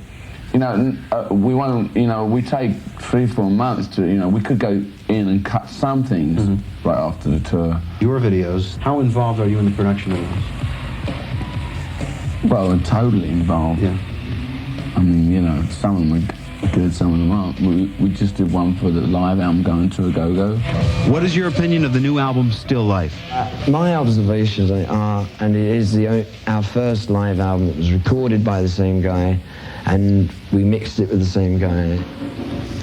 S26: you know, we want to, you know, we take 3-4 months to, you know, we could go in and cut some things right after the tour.
S25: Your videos, how involved are you in the production of those?
S26: Well, we're totally involved.
S25: Yeah.
S26: I mean, you know, some of them are good, some of them aren't. We just did one for the live album, Going to a Go-Go.
S25: What is your opinion of the new album, Still Life?
S2: My observations are, and it is our first live album that was recorded by the same guy, and we mixed it with the same guy.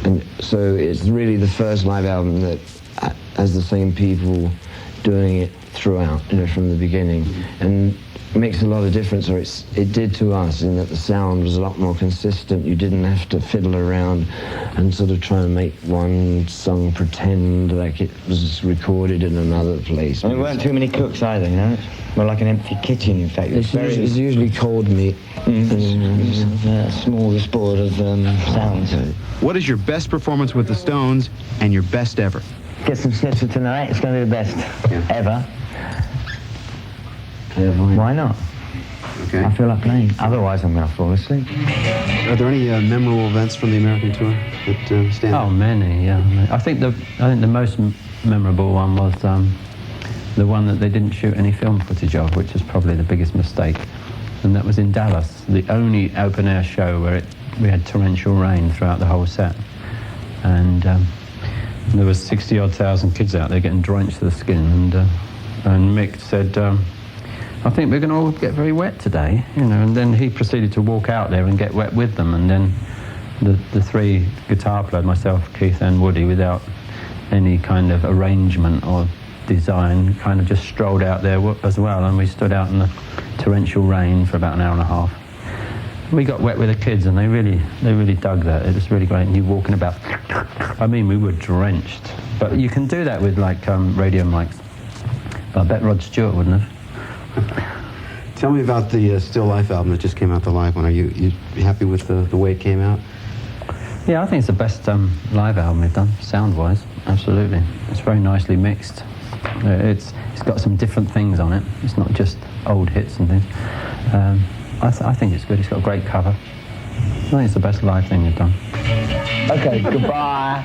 S2: And so it's really the first live album that has the same people doing it throughout, you know, from the beginning. And it makes a lot of difference, or it did to us, in that the sound was a lot more consistent. You didn't have to fiddle around and sort of try and make one song pretend like it was recorded in another place.
S3: And there weren't too many cooks either, you know? More like an empty kitchen, in fact.
S2: It's usually cold meat.
S3: A smorgasbord of sounds.
S25: What is your best performance with the Stones and your best ever?
S3: Get some snips for tonight. It's going to be the best ever. Why not?
S25: Okay.
S3: I feel like playing. Otherwise, I'm going to fall asleep.
S25: Are there any memorable events from the American tour that stand out?
S21: Oh, many, yeah. I think the most memorable one was the one that they didn't shoot any film footage of, which was probably the biggest mistake. And that was in Dallas, the only open-air show where we had torrential rain throughout the whole set. And there was 60-odd thousand kids out there getting drenched to the skin. And Mick said, I think we're going to all get very wet today, you know, and then he proceeded to walk out there and get wet with them, and then the three guitar players, myself, Keith and Woody, without any kind of arrangement or design, kind of just strolled out there as well, and we stood out in the torrential rain for about an hour and a half. We got wet with the kids, and they really dug that. It was really great, and you walking about, I mean, we were drenched. But you can do that with, like, radio mics. But I bet Rod Stewart wouldn't have.
S25: Tell me about the Still Life album that just came out, the live one. Are you happy with the way it came out?
S21: Yeah, I think it's the best live album we've done, sound-wise. Absolutely. It's very nicely mixed. It's got some different things on it. It's not just old hits and things. I think it's good. It's got a great cover. I think it's the best live thing we've done.
S26: Okay, goodbye.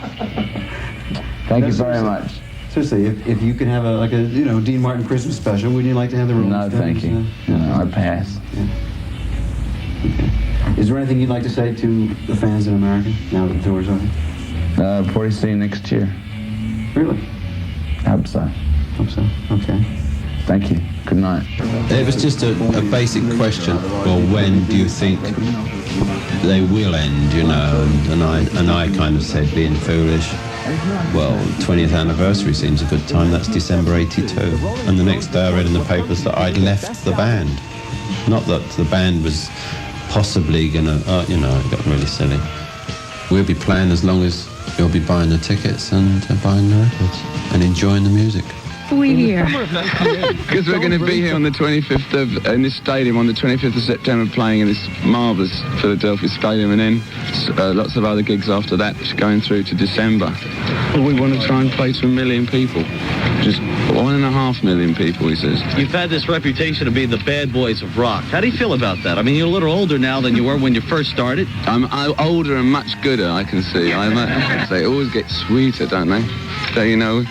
S26: Thank you very much.
S25: Seriously, if you could have a Dean Martin Christmas special, would you like to have the Rolling Stones?
S26: No, thank you. No, I pass.
S25: Yeah. Okay. Is there anything you'd like to say to the fans in America now that the tour's over?
S26: Probably see you next year.
S25: Really?
S26: I hope so.
S25: Hope so. Okay.
S26: Thank you. Good night.
S4: It was just a basic question. Well, when do you think they will end, you know? And I kind of said, being foolish, well, 20th anniversary seems a good time. That's December 82. And the next day I read in the papers that I'd left the band. Not that the band was possibly going to, it got really silly. We'll be playing as long as you'll be buying the tickets and buying the records and enjoying the music.
S15: We here.
S5: Because we're going to be here on the 25th in this stadium on the 25th of September, playing in this marvellous Philadelphia stadium, and then lots of other gigs after that, going through to December. Well, we want to try and play to 1 million people. Just 1.5 million people, he says.
S9: You've had this reputation of being the bad boys of rock. How do you feel about that? I mean, you're a little older now than you were when you first started.
S5: I'm older and much gooder, I can see. They always get sweeter, don't they? So, you know,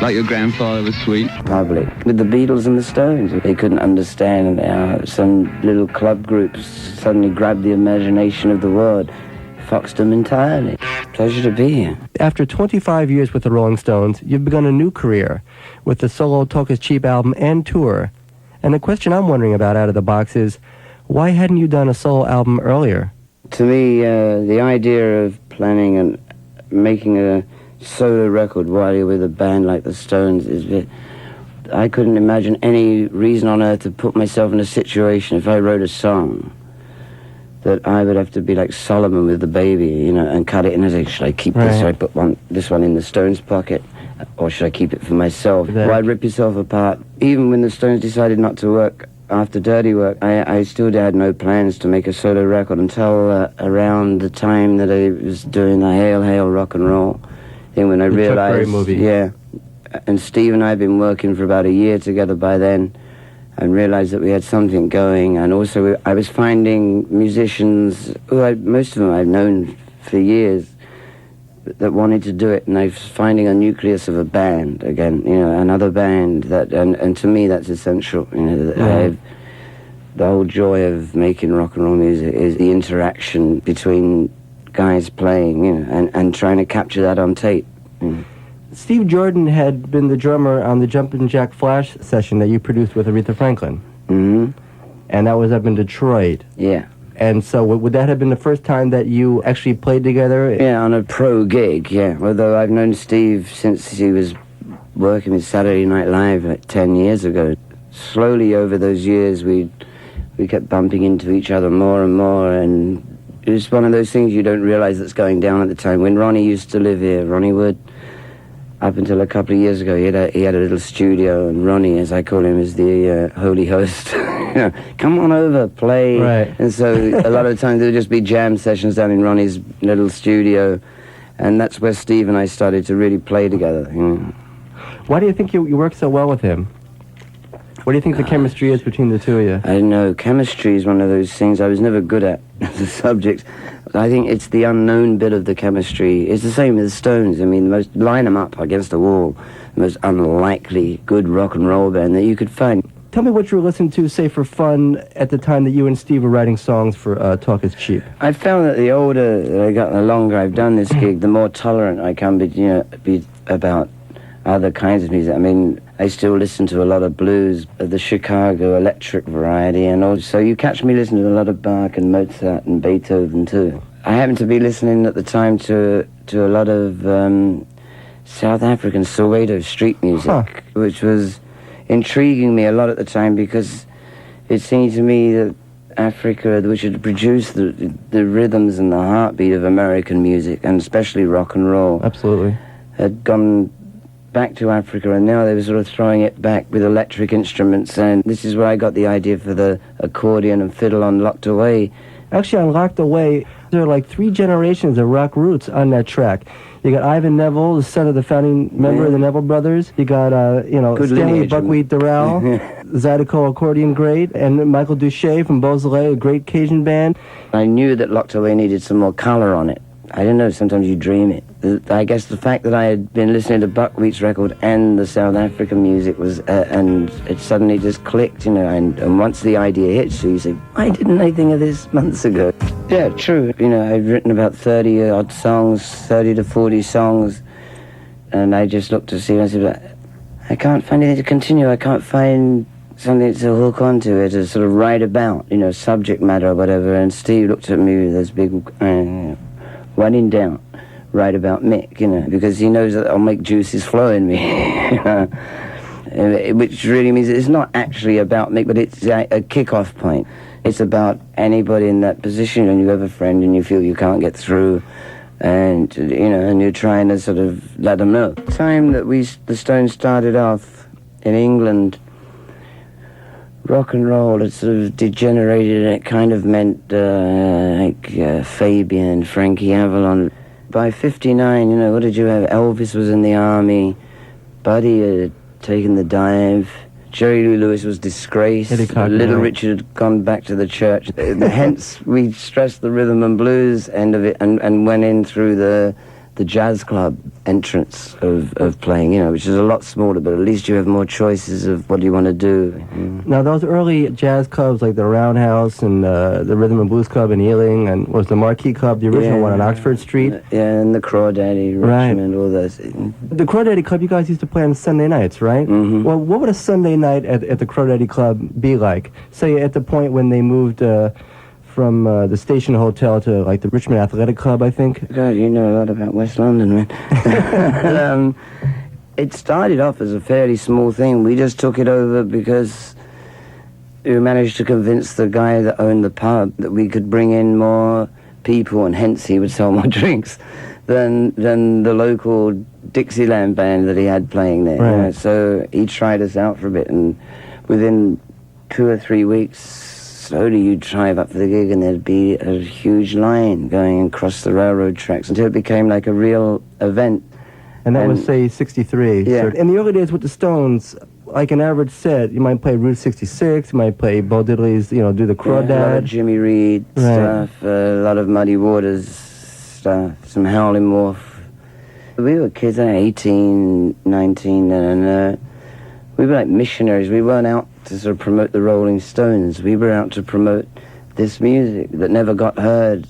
S5: like your grandfather was sweet.
S12: Probably. With the Beatles and the Stones, they couldn't understand how some little club groups suddenly grabbed the imagination of the world, foxed them entirely. Pleasure to be here.
S11: After 25 years with the Rolling Stones, you've begun a new career with the solo Talk Is Cheap album and tour. And the question I'm wondering about out of the box is, why hadn't you done a solo album earlier?
S12: To me, the idea of planning and making a solo record while you're with a band like the Stones is I couldn't imagine any reason on earth to put myself in a situation, if I wrote a song, that I would have to be like Solomon with the baby, you know, and cut it in and say, should I keep this? Should I put this one in the Stones' pocket? Or should I keep it for myself? Why rip yourself apart? Even when the Stones decided not to work after Dirty Work, I still had no plans to make a solo record until around the time that I was doing the Hail, Hail, Rock and Roll thing when I
S11: The Chuck Berry
S12: realized,
S11: movie.
S12: yeah. And Steve and I had been working for about a year together by then, and realized that we had something going. And also, I was finding musicians who most of them I've known for years that wanted to do it, and I was finding a nucleus of a band again. Another band that, and to me that's essential. The whole joy of making rock and roll music is the interaction between guys playing, and trying to capture that on tape.
S11: Steve Jordan had been the drummer on the Jumpin' Jack Flash session that you produced with Aretha Franklin.
S12: Mm-hmm.
S11: And that was up in Detroit.
S12: Yeah.
S11: And so would that have been the first time that you actually played together?
S12: Yeah, on a pro gig, yeah. Although I've known Steve since he was working with Saturday Night Live like 10 years ago. Slowly over those years, we kept bumping into each other more and more, and it was one of those things you don't realize that's going down at the time. When Ronnie used to live here, Ronnie Wood, up until a couple of years ago, he had a little studio, and Ronnie, as I call him, is the holy host. Come on over, play.
S11: Right.
S12: And so a lot of the time there would just be jam sessions down in Ronnie's little studio, and that's where Steve and I started to really play together.
S11: Why do you think you work so well with him? What do you think the chemistry is between the two of you?
S12: I don't know. Chemistry is one of those things I was never good at as a subject. I think it's the unknown bit of the chemistry. It's the same with the Stones. I mean, line them up against a wall, the most unlikely good rock and roll band that you could find.
S11: Tell me what you were listening to, say, for fun at the time that you and Steve were writing songs for Talk Is Cheap.
S12: I found that the older that I got, the longer I've done this gig, the more tolerant I can be about other kinds of music. I mean, I still listen to a lot of blues, the Chicago electric variety, and also you catch me listening to a lot of Bach and Mozart and Beethoven too. I happened to be listening at the time to a lot of South African Soweto street music, which was intriguing me a lot at the time, because it seemed to me that Africa, which had produced the rhythms and the heartbeat of American music, and especially rock and roll,
S11: absolutely,
S12: had gone back to Africa, and now they were sort of throwing it back with electric instruments, and this is where I got the idea for the accordion and fiddle on Locked Away.
S11: Actually, on Locked Away, there are like 3 generations of rock roots on that track. You got Ivan Neville, the son of the founding member of the Neville Brothers. You got,
S12: Good
S11: Stanley
S12: lineage.
S11: Buckwheat Durrell, Zydeco accordion great, and Michael Duché from Beausoleil, a great Cajun band.
S12: I knew that Locked Away needed some more color on it. I don't know, sometimes you dream it. I guess the fact that I had been listening to Buckwheat's record and the South African music was, and it suddenly just clicked, and once the idea hits you, you say, why didn't I think of this months ago? Yeah, true. I've written about 30-odd songs, 30 to 40 songs, and I just looked to see, and I said, I can't find anything to continue. I can't find something to hook onto it, to sort of write about, subject matter or whatever. And Steve looked at me with this big, write him down, write about Mick, because he knows that I'll make juices flow in me, which really means it's not actually about Mick, but it's a kick-off point. It's about anybody in that position, and you have a friend and you feel you can't get through, and and you're trying to sort of let them know. The time that the Stones started off in England, rock and roll had sort of degenerated, and it kind of meant Fabian, Frankie Avalon. By 59, what did you have? Elvis was in the army, Buddy had taken the dive, Jerry Lee Lewis was disgraced, Little Richard had gone back to the church. Hence, we stressed the rhythm and blues end of it, and went in through the jazz club entrance of playing, which is a lot smaller, but at least you have more choices of what you want to do.
S11: Now, those early jazz clubs like the Roundhouse and the Rhythm and Blues Club in Ealing, and was the Marquee Club, the original one on Oxford Street?
S12: Yeah, and the Crawdaddy, Richmond, all those.
S11: The Crawdaddy Club, you guys used to play on Sunday nights, right? Mm-hmm. Well, what would a Sunday night at the Crawdaddy Club be like? Say, at the point when they moved from the Station Hotel to like the Richmond Athletic Club, I think.
S12: God, you know a lot about West London, man. It started off as a fairly small thing. We just took it over because we managed to convince the guy that owned the pub that we could bring in more people, and hence he would sell more drinks than the local Dixieland band that he had playing there.
S11: Right.
S12: So he tried us out for a bit, and within 2 or 3 weeks, slowly you'd drive up for the gig and there'd be a huge line going across the railroad tracks until it became like a real event.
S11: And that was, say, 63.
S12: Yeah.
S11: So in the early days with the Stones, like an average set, you might play Route 66, you might play Bo Diddley's, do the Crawdad.
S12: A lot of Jimmy Reed stuff, a lot of Muddy Waters stuff, some Howlin' Wolf. We were kids, 18, 19, and we were like missionaries. We weren't out to sort of promote the Rolling Stones. We were out to promote this music that never got heard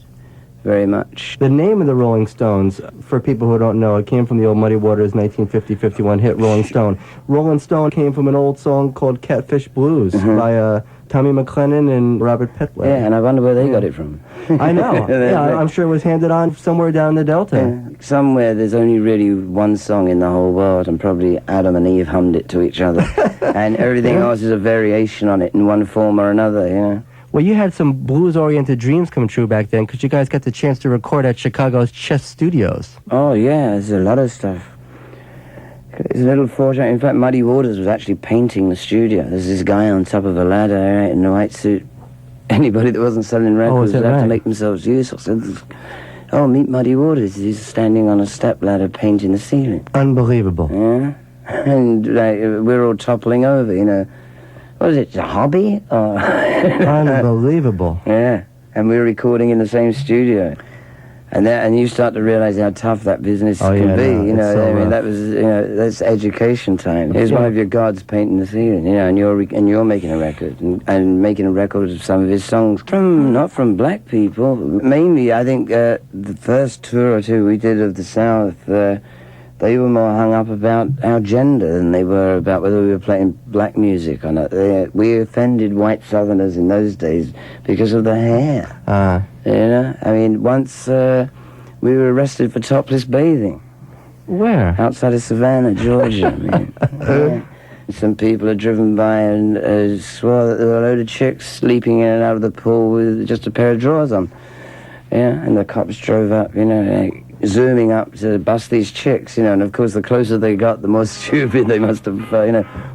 S12: very much.
S11: The name of the Rolling Stones, for people who don't know, it came from the old Muddy Waters 1950-51 hit Rolling Stone. Rolling Stone came from an old song called Catfish Blues by Tommy McLennan and Robert Petway.
S12: Yeah, and I wonder where they got it from.
S11: I know. Yeah, I'm sure it was handed on somewhere down the Delta.
S12: Yeah. Somewhere there's only really one song in the whole world, and probably Adam and Eve hummed it to each other. And everything else is a variation on it in one form or another,
S11: Well, you had some blues-oriented dreams come true back then, because you guys got the chance to record at Chicago's Chess Studios.
S12: Oh, yeah, there's a lot of stuff. It's a little fortunate. In fact, Muddy Waters was actually painting the studio. There's this guy on top of a ladder in a white suit. Anybody that wasn't selling records would have to make themselves useful. So, meet Muddy Waters. He's standing on a step ladder painting the ceiling.
S11: Unbelievable.
S12: Yeah. And we're all toppling over, What is it, a hobby?
S11: Unbelievable.
S12: Yeah, and we were recording in the same studio. And you start to realize how tough that business can be, that was, that's education time. Here's one of your gods painting the ceiling, and you're making a record, and making a record of some of his songs not from black people. Mainly, I think, the first tour or two we did of the South, they were more hung up about our gender than they were about whether we were playing black music or not. We offended white Southerners in those days because of the hair. I mean, once we were arrested for topless bathing.
S11: Where?
S12: Outside of Savannah, Georgia. Some people are driven by and swore that there were a load of chicks sleeping in and out of the pool with just a pair of drawers on. And the cops drove up, zooming up to bust these chicks, and of course the closer they got, the more stupid they must have,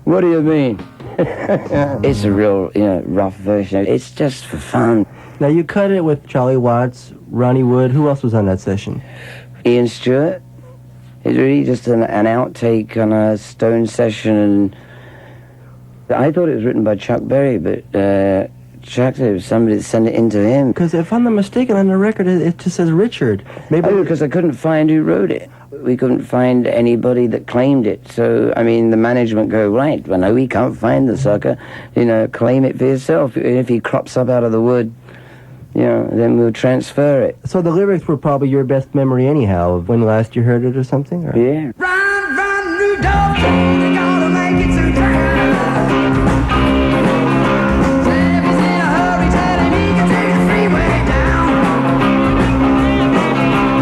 S12: what do you mean? It's a real, rough version. It's just for fun.
S11: Now, you cut it with Charlie Watts, Ronnie Wood. Who else was on that session?
S12: Ian Stewart. It's really just an outtake on a Stone session, and I thought it was written by Chuck Berry, but Chuck said somebody sent it into him.
S11: Because if I'm not mistaken, on the record it just says Richard. Maybe
S12: because I couldn't find who wrote it. We couldn't find anybody that claimed it. So, I mean, the management go, right, well, no, we can't find the sucker. Claim it for yourself. If he crops up out of the wood, then we'll transfer it.
S11: So the lyrics were probably your best memory anyhow, of when last you heard it or something? Or?
S12: Yeah.
S10: Run, run, Rudolph, they gotta make it through time. Sammy's in a hurry, telling he can take the freeway down.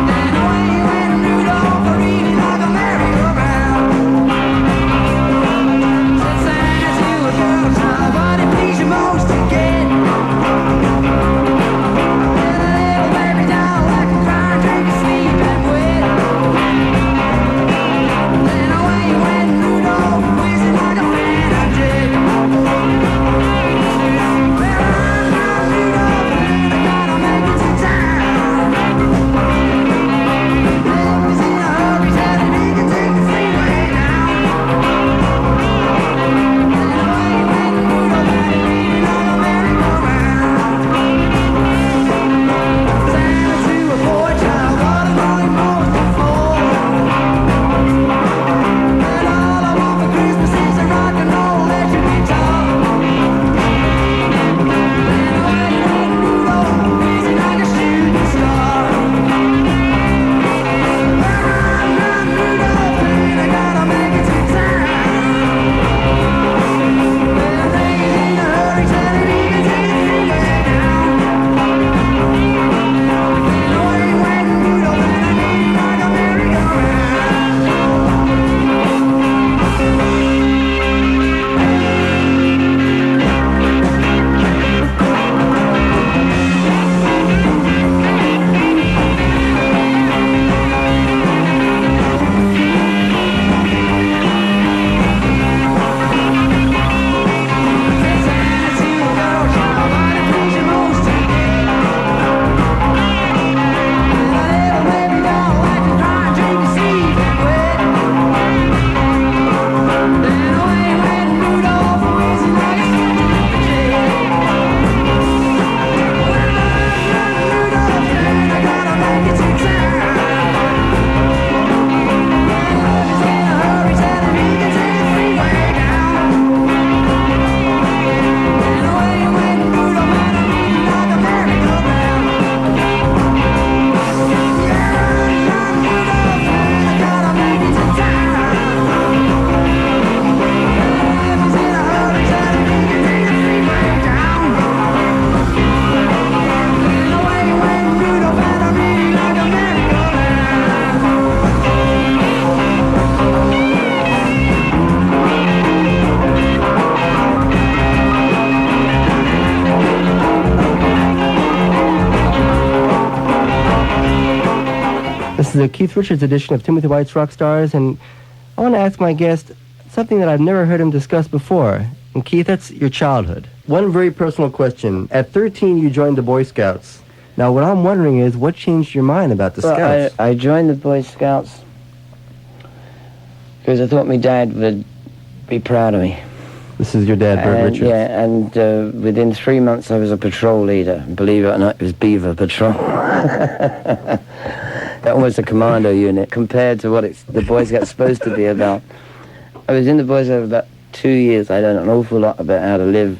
S10: And away went Rudolph, reading like a merry-go-round. Said Santa to a girl child, what it please you most to get? Then away went Rudolph.
S11: This is a Keith Richards edition of Timothy White's Rock Stars, and I want to ask my guest something that I've never heard him discuss before. And Keith, that's your childhood. One very personal question. At 13, you joined the Boy Scouts. Now, what I'm wondering is, what changed your mind about the Scouts?
S12: I joined the Boy Scouts because I thought my dad would be proud of me.
S11: This is your dad, Bert Richards.
S12: Yeah, and within 3 months I was a patrol leader. Believe it or not, it was Beaver Patrol. That was a commando unit compared to what the Boy Scouts supposed to be about. I was in the Boy Scouts about 2 years. I learned an awful lot about how to live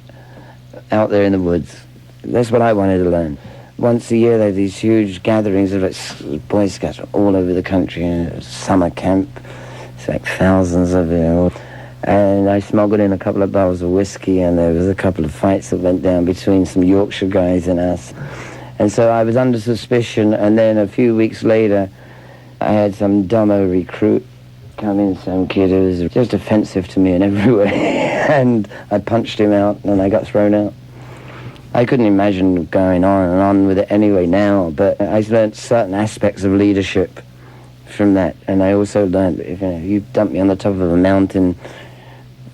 S12: out there in the woods. That's what I wanted to learn. Once a year, they had these huge gatherings of Boy Scouts all over the country. Summer camp, it's like thousands of them. And I smuggled in a couple of bottles of whiskey, and there was a couple of fights that went down between some Yorkshire guys and us. And so I was under suspicion, and then a few weeks later, I had some dumbo recruit come in, some kid who was just offensive to me in every way. And I punched him out, and I got thrown out. I couldn't imagine going on and on with it anyway now, but I learned certain aspects of leadership from that. And I also learned that if you dump me on the top of a mountain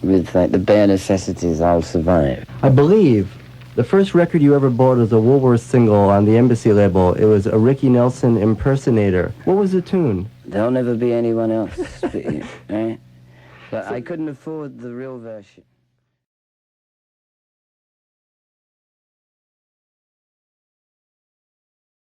S12: with like the bare necessities, I'll survive.
S11: I believe the first record you ever bought was a Woolworth single on the Embassy label. It was a Ricky Nelson impersonator. What was the tune?
S12: There'll never be anyone else but you, right? But I couldn't afford the real version.